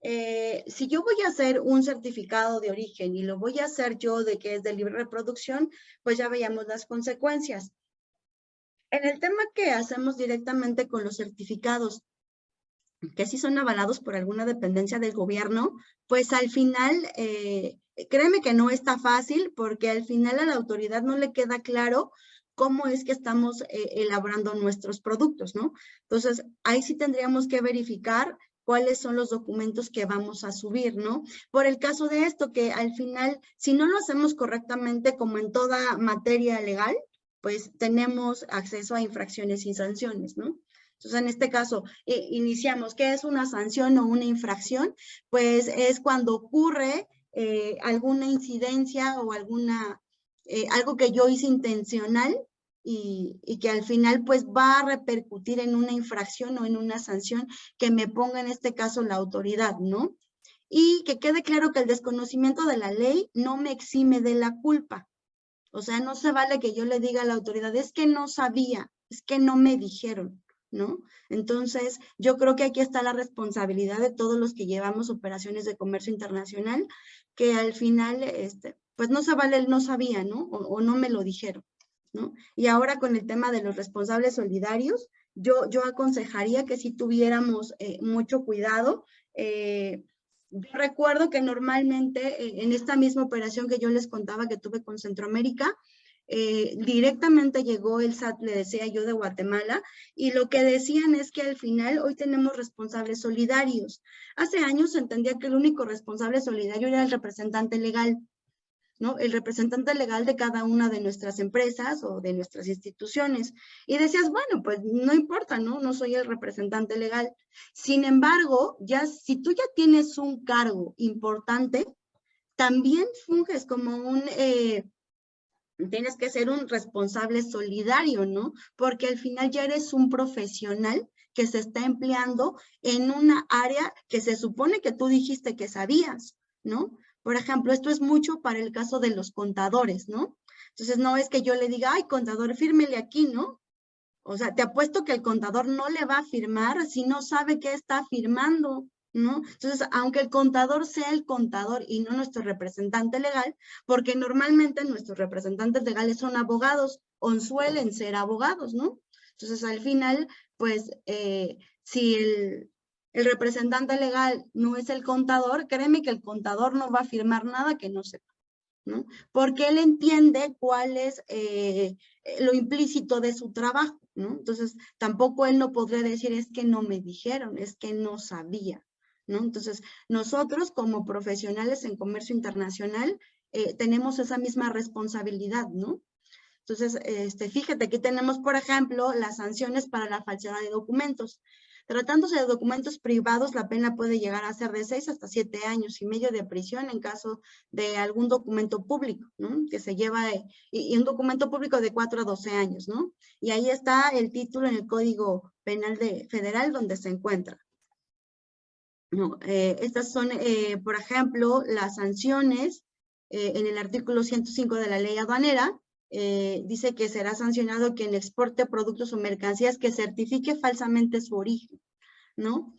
Si yo voy a hacer un certificado de origen y lo voy a hacer yo de que es de libre reproducción, pues ya veíamos las consecuencias. En el tema que hacemos directamente con los certificados, que sí son avalados por alguna dependencia del gobierno, pues al final, créeme que no está fácil porque al final a la autoridad no le queda claro cómo es que estamos elaborando nuestros productos, ¿no? Entonces, ahí sí tendríamos que verificar cuáles son los documentos que vamos a subir, ¿no? Por el caso de esto, que al final, si no lo hacemos correctamente, como en toda materia legal, pues tenemos acceso a infracciones y sanciones, ¿no? Entonces, en este caso, iniciamos, ¿qué es una sanción o una infracción? Pues es cuando ocurre alguna incidencia o algo que yo hice intencional y que al final pues va a repercutir en una infracción o en una sanción que me ponga en este caso la autoridad, ¿no? Y que quede claro que el desconocimiento de la ley no me exime de la culpa. O sea, no se vale que yo le diga a la autoridad, es que no sabía, es que no me dijeron, ¿no? Entonces, yo creo que aquí está la responsabilidad de todos los que llevamos operaciones de comercio internacional, que al final, pues no se vale el no sabía, ¿no? O no me lo dijeron, ¿no? Y ahora con el tema de los responsables solidarios, yo aconsejaría que sí tuviéramos mucho cuidado. Yo recuerdo que normalmente en esta misma operación que yo les contaba que tuve con Centroamérica, directamente llegó el SAT, le decía yo, de Guatemala, y lo que decían es que al final hoy tenemos responsables solidarios. Hace años se entendía que el único responsable solidario era el representante legal, ¿no? El representante legal de cada una de nuestras empresas o de nuestras instituciones. Y decías, bueno, pues no importa, ¿no? No soy el representante legal. Sin embargo, ya si tú ya tienes un cargo importante, también funges como tienes que ser un responsable solidario, ¿no? Porque al final ya eres un profesional que se está empleando en una área que se supone que tú dijiste que sabías, ¿no? Por ejemplo, esto es mucho para el caso de los contadores, ¿no? Entonces, no es que yo le diga, ay, contador, fírmele aquí, ¿no? O sea, te apuesto que el contador no le va a firmar si no sabe qué está firmando, ¿no? Entonces, aunque el contador sea el contador y no nuestro representante legal, porque normalmente nuestros representantes legales son abogados o suelen ser abogados, ¿no? Entonces, al final, pues, si el representante legal no es el contador, créeme que el contador no va a firmar nada que no sepa, ¿no? Porque él entiende cuál es lo implícito de su trabajo, ¿no? Entonces, tampoco él no podría decir, es que no me dijeron, es que no sabía, ¿no? Entonces, nosotros como profesionales en comercio internacional tenemos esa misma responsabilidad, ¿no? Entonces, fíjate, aquí tenemos, por ejemplo, las sanciones para la falsedad de documentos. Tratándose de documentos privados, la pena puede llegar a ser de 6 hasta 7 años y medio de prisión en caso de algún documento público, ¿no? Que se lleva, y un documento público de 4 a 12 años, ¿no? Y ahí está el título en el Código Penal Federal donde se encuentra. No, estas son, por ejemplo, las sanciones en el artículo 105 de la ley aduanera. Dice que será sancionado quien exporte productos o mercancías que certifique falsamente su origen, ¿no?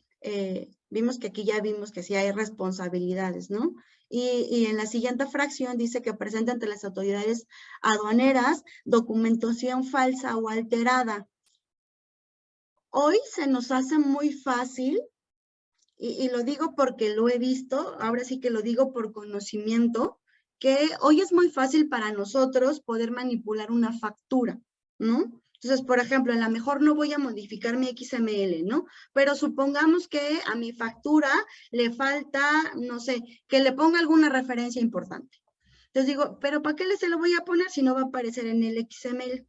Vimos que aquí ya vimos que sí hay responsabilidades, ¿no? Y en la siguiente fracción dice que presenta ante las autoridades aduaneras documentación falsa o alterada. Hoy se nos hace muy fácil, y lo digo porque lo he visto, ahora sí que lo digo por conocimiento, que hoy es muy fácil para nosotros poder manipular una factura, ¿no? Entonces, por ejemplo, a lo mejor no voy a modificar mi XML, ¿no? Pero supongamos que a mi factura le falta, no sé, que le ponga alguna referencia importante. Entonces digo, ¿pero para qué se lo voy a poner si no va a aparecer en el XML?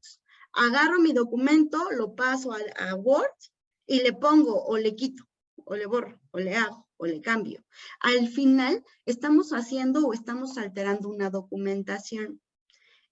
Agarro mi documento, lo paso a Word y le pongo o le quito, o le borro, o le hago, o le cambio. Al final, estamos haciendo o estamos alterando una documentación.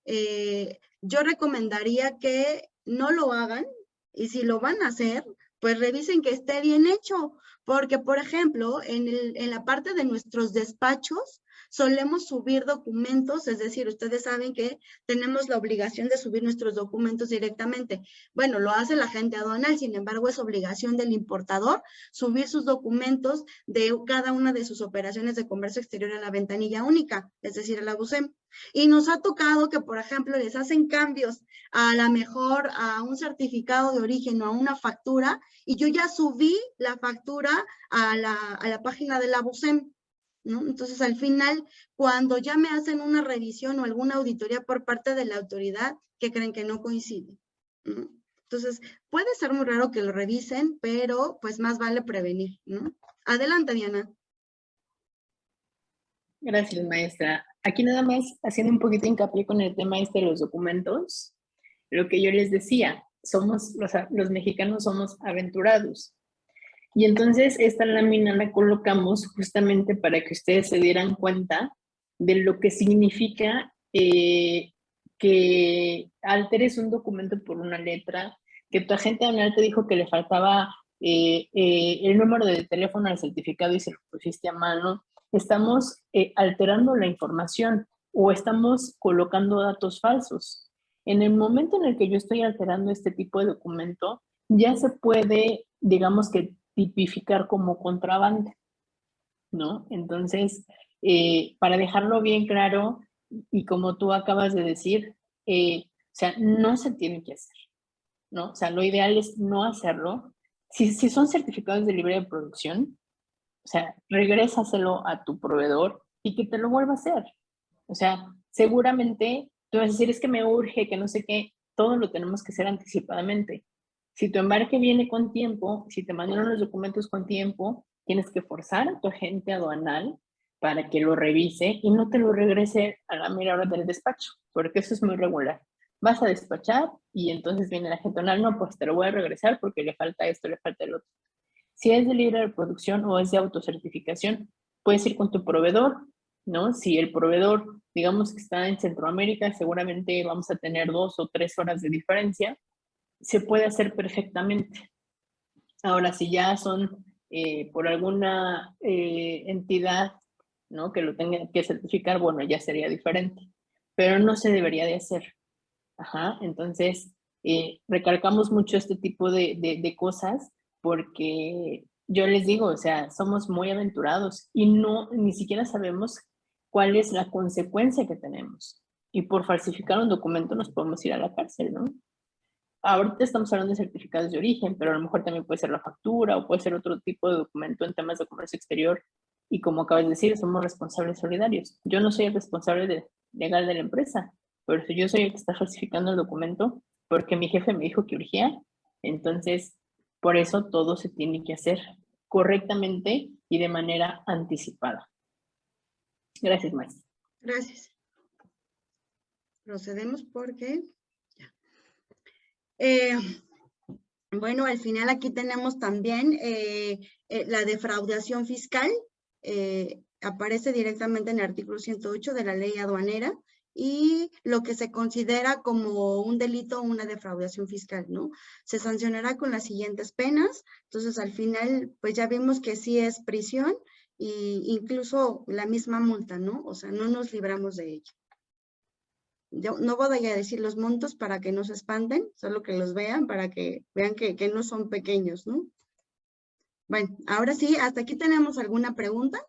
Yo recomendaría que no lo hagan, y si lo van a hacer, pues revisen que esté bien hecho, porque, por ejemplo, en la parte de nuestros despachos, solemos subir documentos, es decir, ustedes saben que tenemos la obligación de subir nuestros documentos directamente. Bueno, lo hace la agente aduanal, sin embargo, es obligación del importador subir sus documentos de cada una de sus operaciones de comercio exterior a la ventanilla única, es decir, a la BUSEM. Y nos ha tocado que, por ejemplo, les hacen cambios a la mejor a un certificado de origen o a una factura, y yo ya subí la factura a la página de la BUSEM, ¿no? Entonces, al final, cuando ya me hacen una revisión o alguna auditoría por parte de la autoridad, ¿qué creen? Que no coincide, ¿no? Entonces, puede ser muy raro que lo revisen, pero pues más vale prevenir, ¿no? Adelante, Diana. Gracias, maestra. Aquí nada más haciendo un poquito hincapié con el tema de los documentos, lo que yo les decía, somos, los mexicanos somos aventurados. Y entonces esta lámina la colocamos justamente para que ustedes se dieran cuenta de lo que significa que alteres un documento por una letra, que tu agente aduanal te dijo que le faltaba el número de teléfono al certificado y se lo pusiste a mano. Estamos alterando la información o estamos colocando datos falsos. En el momento en el que yo estoy alterando este tipo de documento, ya se puede, digamos que, tipificar como contrabando, ¿no? Entonces, para dejarlo bien claro, y como tú acabas de decir, o sea, no se tiene que hacer, ¿no? O sea, lo ideal es no hacerlo. Si son certificados de libre de producción, o sea, regrésaselo a tu proveedor y que te lo vuelva a hacer. O sea, seguramente tú vas a decir, es que me urge, que no sé qué, todo lo tenemos que hacer anticipadamente. Si tu embarque viene con tiempo, si te mandaron los documentos con tiempo, tienes que forzar a tu agente aduanal para que lo revise y no te lo regrese a la mera hora del despacho, porque eso es muy regular. Vas a despachar y entonces viene la gente, no, pues te lo voy a regresar porque le falta esto, le falta el otro. Si es de libre reproducción o es de autocertificación, puedes ir con tu proveedor, ¿no? Si el proveedor, digamos que está en Centroamérica, seguramente vamos a tener 2 o 3 horas de diferencia, se puede hacer perfectamente. Ahora, si ya son por alguna entidad, ¿no?, que lo tengan que certificar, bueno, ya sería diferente, pero no se debería de hacer. Ajá, entonces, recalcamos mucho este tipo de cosas porque yo les digo, o sea, somos muy aventurados y ni siquiera sabemos cuál es la consecuencia que tenemos. Y por falsificar un documento nos podemos ir a la cárcel, ¿no? Ahorita estamos hablando de certificados de origen, pero a lo mejor también puede ser la factura o puede ser otro tipo de documento en temas de comercio exterior. Y como acabas de decir, somos responsables solidarios. Yo no soy el responsable legal de la empresa, pero si yo soy el que está falsificando el documento porque mi jefe me dijo que urgía, entonces por eso todo se tiene que hacer correctamente y de manera anticipada. Gracias, maestra. Gracias. Procedemos porque... bueno, al final aquí tenemos también la defraudación fiscal. Aparece directamente en el artículo 108 de la ley aduanera y lo que se considera como un delito o una defraudación fiscal, ¿no? Se sancionará con las siguientes penas. Entonces, al final, pues ya vimos que sí es prisión e incluso la misma multa, ¿no? O sea, no nos libramos de ello. Yo no voy a decir los montos para que no se espanten, solo que los vean para que vean que no son pequeños, ¿no? Bueno, ahora sí, hasta aquí tenemos alguna pregunta.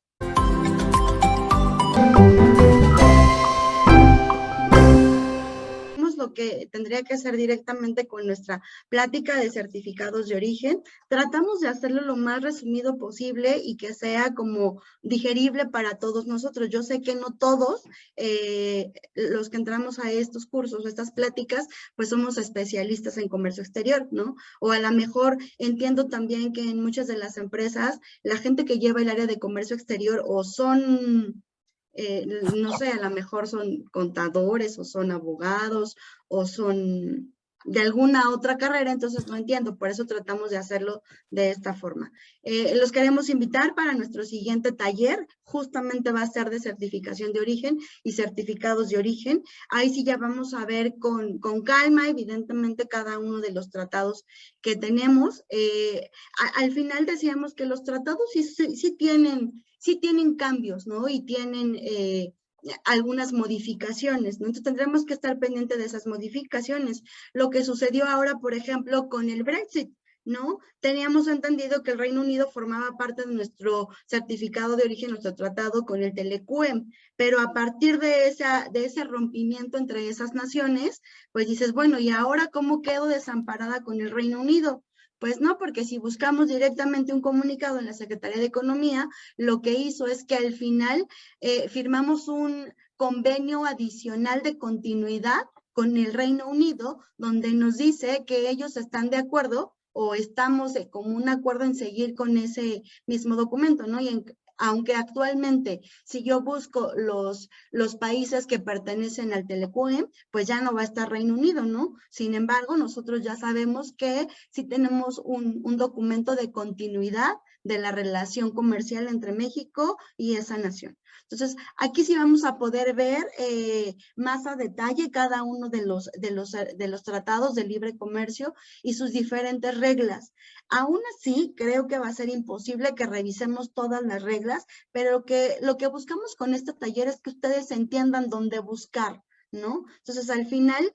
Lo que tendría que hacer directamente con nuestra plática de certificados de origen. Tratamos de hacerlo lo más resumido posible y que sea como digerible para todos nosotros. Yo sé que no todos los que entramos a estos cursos, estas pláticas, pues somos especialistas en comercio exterior, ¿no? O a lo mejor entiendo también que en muchas de las empresas, la gente que lleva el área de comercio exterior o son... no sé, a lo mejor son contadores o son abogados o son de alguna otra carrera, entonces no entiendo, por eso tratamos de hacerlo de esta forma. Los queremos invitar para nuestro siguiente taller, justamente va a ser de certificación de origen y certificados de origen. Ahí sí ya vamos a ver con calma, evidentemente, cada uno de los tratados que tenemos. Al final decíamos que los tratados sí tienen cambios, ¿no? Y tienen algunas modificaciones, ¿no? Entonces tendremos que estar pendientes de esas modificaciones. Lo que sucedió ahora, por ejemplo, con el Brexit, ¿no? Teníamos entendido que el Reino Unido formaba parte de nuestro certificado de origen, nuestro tratado con el TLQM, pero a partir de ese rompimiento entre esas naciones, pues dices, bueno, ¿y ahora cómo quedo desamparada con el Reino Unido? Pues no, porque si buscamos directamente un comunicado en la Secretaría de Economía, lo que hizo es que al final firmamos un convenio adicional de continuidad con el Reino Unido, donde nos dice que ellos están de acuerdo o estamos de común acuerdo en seguir con ese mismo documento, ¿no? Y aunque actualmente, si yo busco los países que pertenecen al TLQM, pues ya no va a estar Reino Unido, ¿no? Sin embargo, nosotros ya sabemos que sí tenemos un documento de continuidad de la relación comercial entre México y esa nación. Entonces, aquí sí vamos a poder ver más a detalle cada uno de los tratados de libre comercio y sus diferentes reglas. Aún así, creo que va a ser imposible que revisemos todas las reglas, pero lo que buscamos con este taller es que ustedes entiendan dónde buscar, ¿no? Entonces, al final,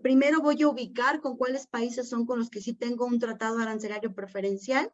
primero voy a ubicar con cuáles países son con los que sí tengo un tratado arancelario preferencial,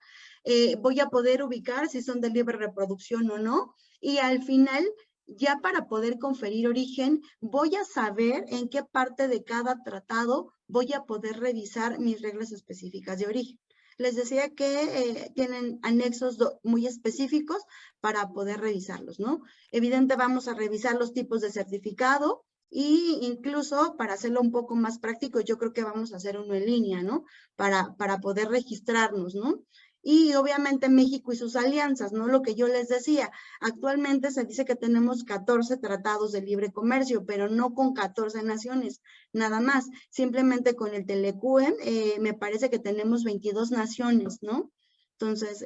voy a poder ubicar si son de libre reproducción o no, y al final, ya para poder conferir origen, voy a saber en qué parte de cada tratado voy a poder revisar mis reglas específicas de origen. Les decía que tienen anexos muy específicos para poder revisarlos, ¿no? Evidente, vamos a revisar los tipos de certificado e incluso para hacerlo un poco más práctico, yo creo que vamos a hacer uno en línea, ¿no? Para poder registrarnos, ¿no? Y obviamente México y sus alianzas, ¿no? Lo que yo les decía, actualmente se dice que tenemos 14 tratados de libre comercio, pero no con 14 naciones, nada más. Simplemente con el Telecuen, me parece que tenemos 22 naciones, ¿no? Entonces,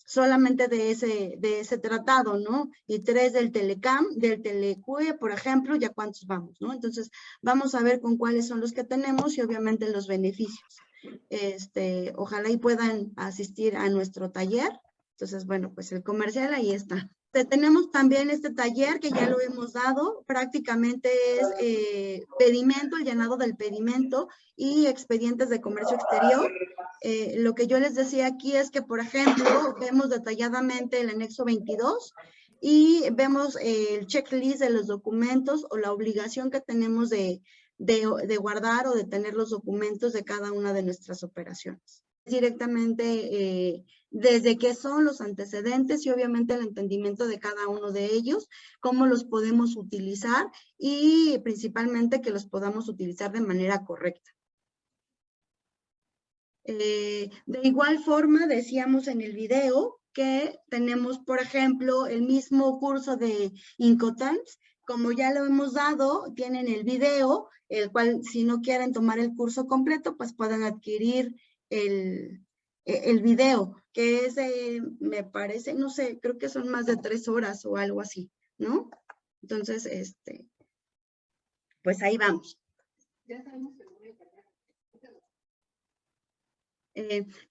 solamente de ese tratado, ¿no? Y 3 del Telecam, del Telecue, por ejemplo, ya cuántos vamos, ¿no? Entonces, vamos a ver con cuáles son los que tenemos y obviamente los beneficios. Ojalá y puedan asistir a nuestro taller. Entonces, bueno, pues el comercial ahí está. Tenemos también este taller que ya lo hemos dado, prácticamente es pedimento, el llenado del pedimento y expedientes de comercio exterior. Lo que yo les decía aquí es que, por ejemplo, vemos detalladamente el anexo 22 y vemos el checklist de los documentos o la obligación que tenemos de guardar o de tener los documentos de cada una de nuestras operaciones. Directamente desde qué son los antecedentes y obviamente el entendimiento de cada uno de ellos, cómo los podemos utilizar y principalmente que los podamos utilizar de manera correcta. De igual forma, decíamos en el video que tenemos, por ejemplo, el mismo curso de Incoterms. Como ya lo hemos dado, tienen el video, el cual si no quieren tomar el curso completo, pues pueden adquirir el video, que es, me parece, no sé, creo que son más de 3 horas o algo así, ¿no? Entonces, pues ahí vamos. Ya sabemos que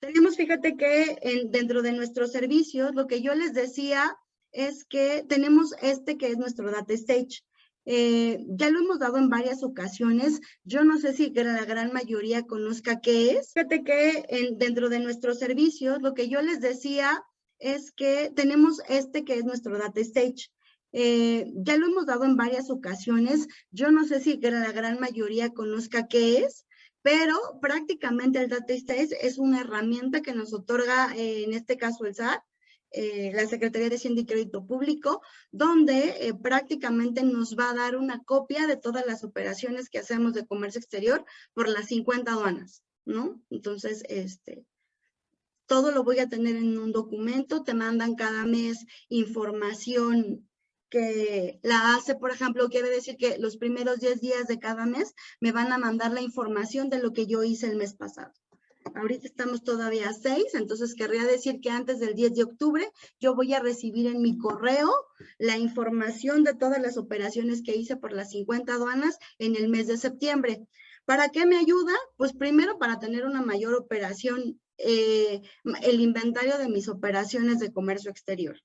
tenemos, fíjate que dentro de nuestros servicios, lo que yo les decía es que tenemos que es nuestro Data Stage. Ya lo hemos dado en varias ocasiones. Yo no sé si la gran mayoría conozca qué es. Fíjate que dentro de nuestros servicios, lo que yo les decía es que tenemos que es nuestro Data Stage. Ya lo hemos dado en varias ocasiones. Yo no sé si la gran mayoría conozca qué es, pero prácticamente el Data Stage es una herramienta que nos otorga, en este caso el SAT, la Secretaría de Hacienda y Crédito Público, donde prácticamente nos va a dar una copia de todas las operaciones que hacemos de comercio exterior por las 50 aduanas, ¿no? Entonces, todo lo voy a tener en un documento, te mandan cada mes información que la hace, por ejemplo, quiere decir que los primeros 10 días de cada mes me van a mandar la información de lo que yo hice el mes pasado. Ahorita estamos todavía a 6, entonces querría decir que antes del 10 de octubre yo voy a recibir en mi correo la información de todas las operaciones que hice por las 50 aduanas en el mes de septiembre. ¿Para qué me ayuda? Pues primero para tener una mayor operación, el inventario de mis operaciones de comercio exterior.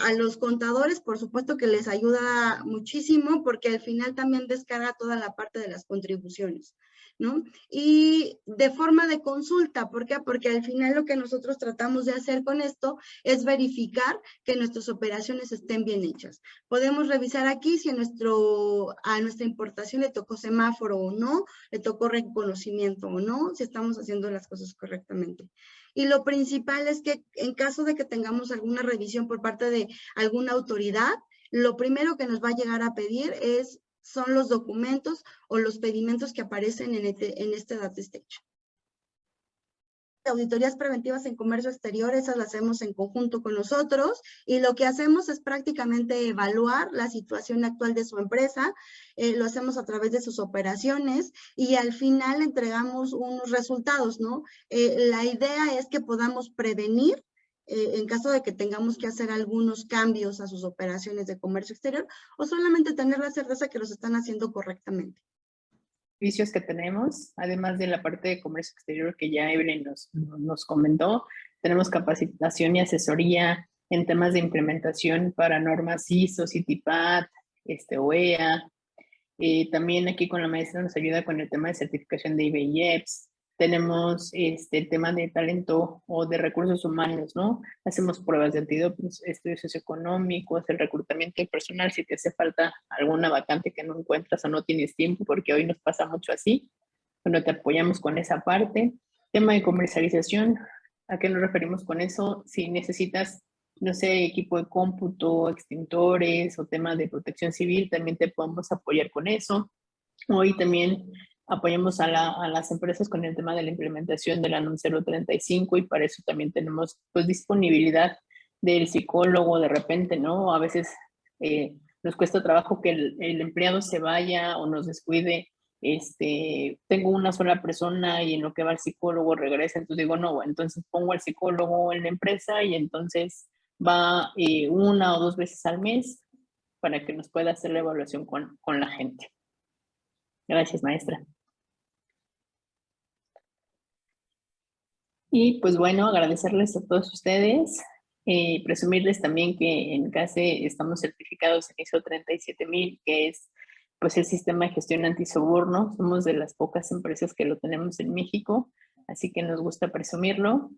A los contadores, por supuesto que les ayuda muchísimo porque al final también descarga toda la parte de las contribuciones, ¿no? Y de forma de consulta, ¿por qué? Porque al final lo que nosotros tratamos de hacer con esto es verificar que nuestras operaciones estén bien hechas. Podemos revisar aquí si a nuestra importación le tocó semáforo o no, le tocó reconocimiento o no, si estamos haciendo las cosas correctamente. Y lo principal es que en caso de que tengamos alguna revisión por parte de alguna autoridad, lo primero que nos va a llegar a pedir son los documentos o los pedimentos que aparecen en este Data Stage. Auditorías preventivas en comercio exterior, esas las hacemos en conjunto con nosotros y lo que hacemos es prácticamente evaluar la situación actual de su empresa, lo hacemos a través de sus operaciones y al final entregamos unos resultados, ¿no? La idea es que podamos prevenir en caso de que tengamos que hacer algunos cambios a sus operaciones de comercio exterior o solamente tener la certeza que los están haciendo correctamente. Servicios que tenemos, además de la parte de comercio exterior que ya Evelyn nos comentó, tenemos capacitación y asesoría en temas de implementación para normas ISO, CITIPAT, OEA. También aquí con la maestra nos ayuda con el tema de certificación de IBIEPS. Tenemos el tema de talento o de recursos humanos, ¿no? Hacemos pruebas de antidoping, estudios socioeconómicos, el reclutamiento de personal, si te hace falta alguna vacante que no encuentras o no tienes tiempo, porque hoy nos pasa mucho así. Bueno, te apoyamos con esa parte. Tema de comercialización, ¿a qué nos referimos con eso? Si necesitas, no sé, equipo de cómputo, extintores o temas de protección civil, también te podemos apoyar con eso. Hoy también apoyamos a las empresas con el tema de la implementación de la NOM 035 y para eso también tenemos pues disponibilidad del psicólogo de repente, ¿no? A veces nos cuesta trabajo que el empleado se vaya o nos descuide. Tengo una sola persona y en lo que va el psicólogo regresa, entonces digo, no, entonces pongo al psicólogo en la empresa y entonces va 1 o 2 veces al mes para que nos pueda hacer la evaluación con la gente. Gracias, maestra. Y pues bueno, agradecerles a todos ustedes, presumirles también que en CASE estamos certificados en ISO 37000, que es pues el sistema de gestión antisoborno. Somos de las pocas empresas que lo tenemos en México, así que nos gusta presumirlo.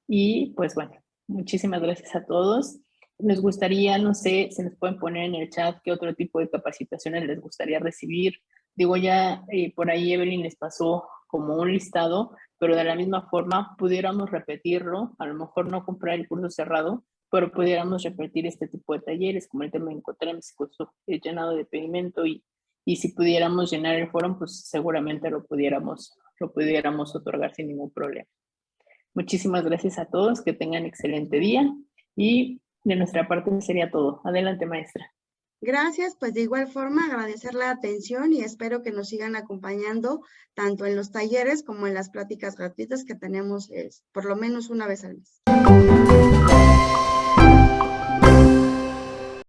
Y pues bueno, muchísimas gracias a todos. Nos gustaría, no sé, si nos pueden poner en el chat qué otro tipo de capacitaciones les gustaría recibir. Digo, ya por ahí Evelyn les pasó como un listado, pero de la misma forma pudiéramos repetirlo, a lo mejor no comprar el curso cerrado, pero pudiéramos repetir este tipo de talleres, como el tema de Incoterms, curso el llenado de pedimento, y si pudiéramos llenar el foro, pues seguramente lo pudiéramos otorgar sin ningún problema. Muchísimas gracias a todos, que tengan excelente día, y de nuestra parte sería todo. Adelante, maestra. Gracias, pues de igual forma agradecer la atención y espero que nos sigan acompañando tanto en los talleres como en las pláticas gratuitas que tenemos por lo menos una vez al mes.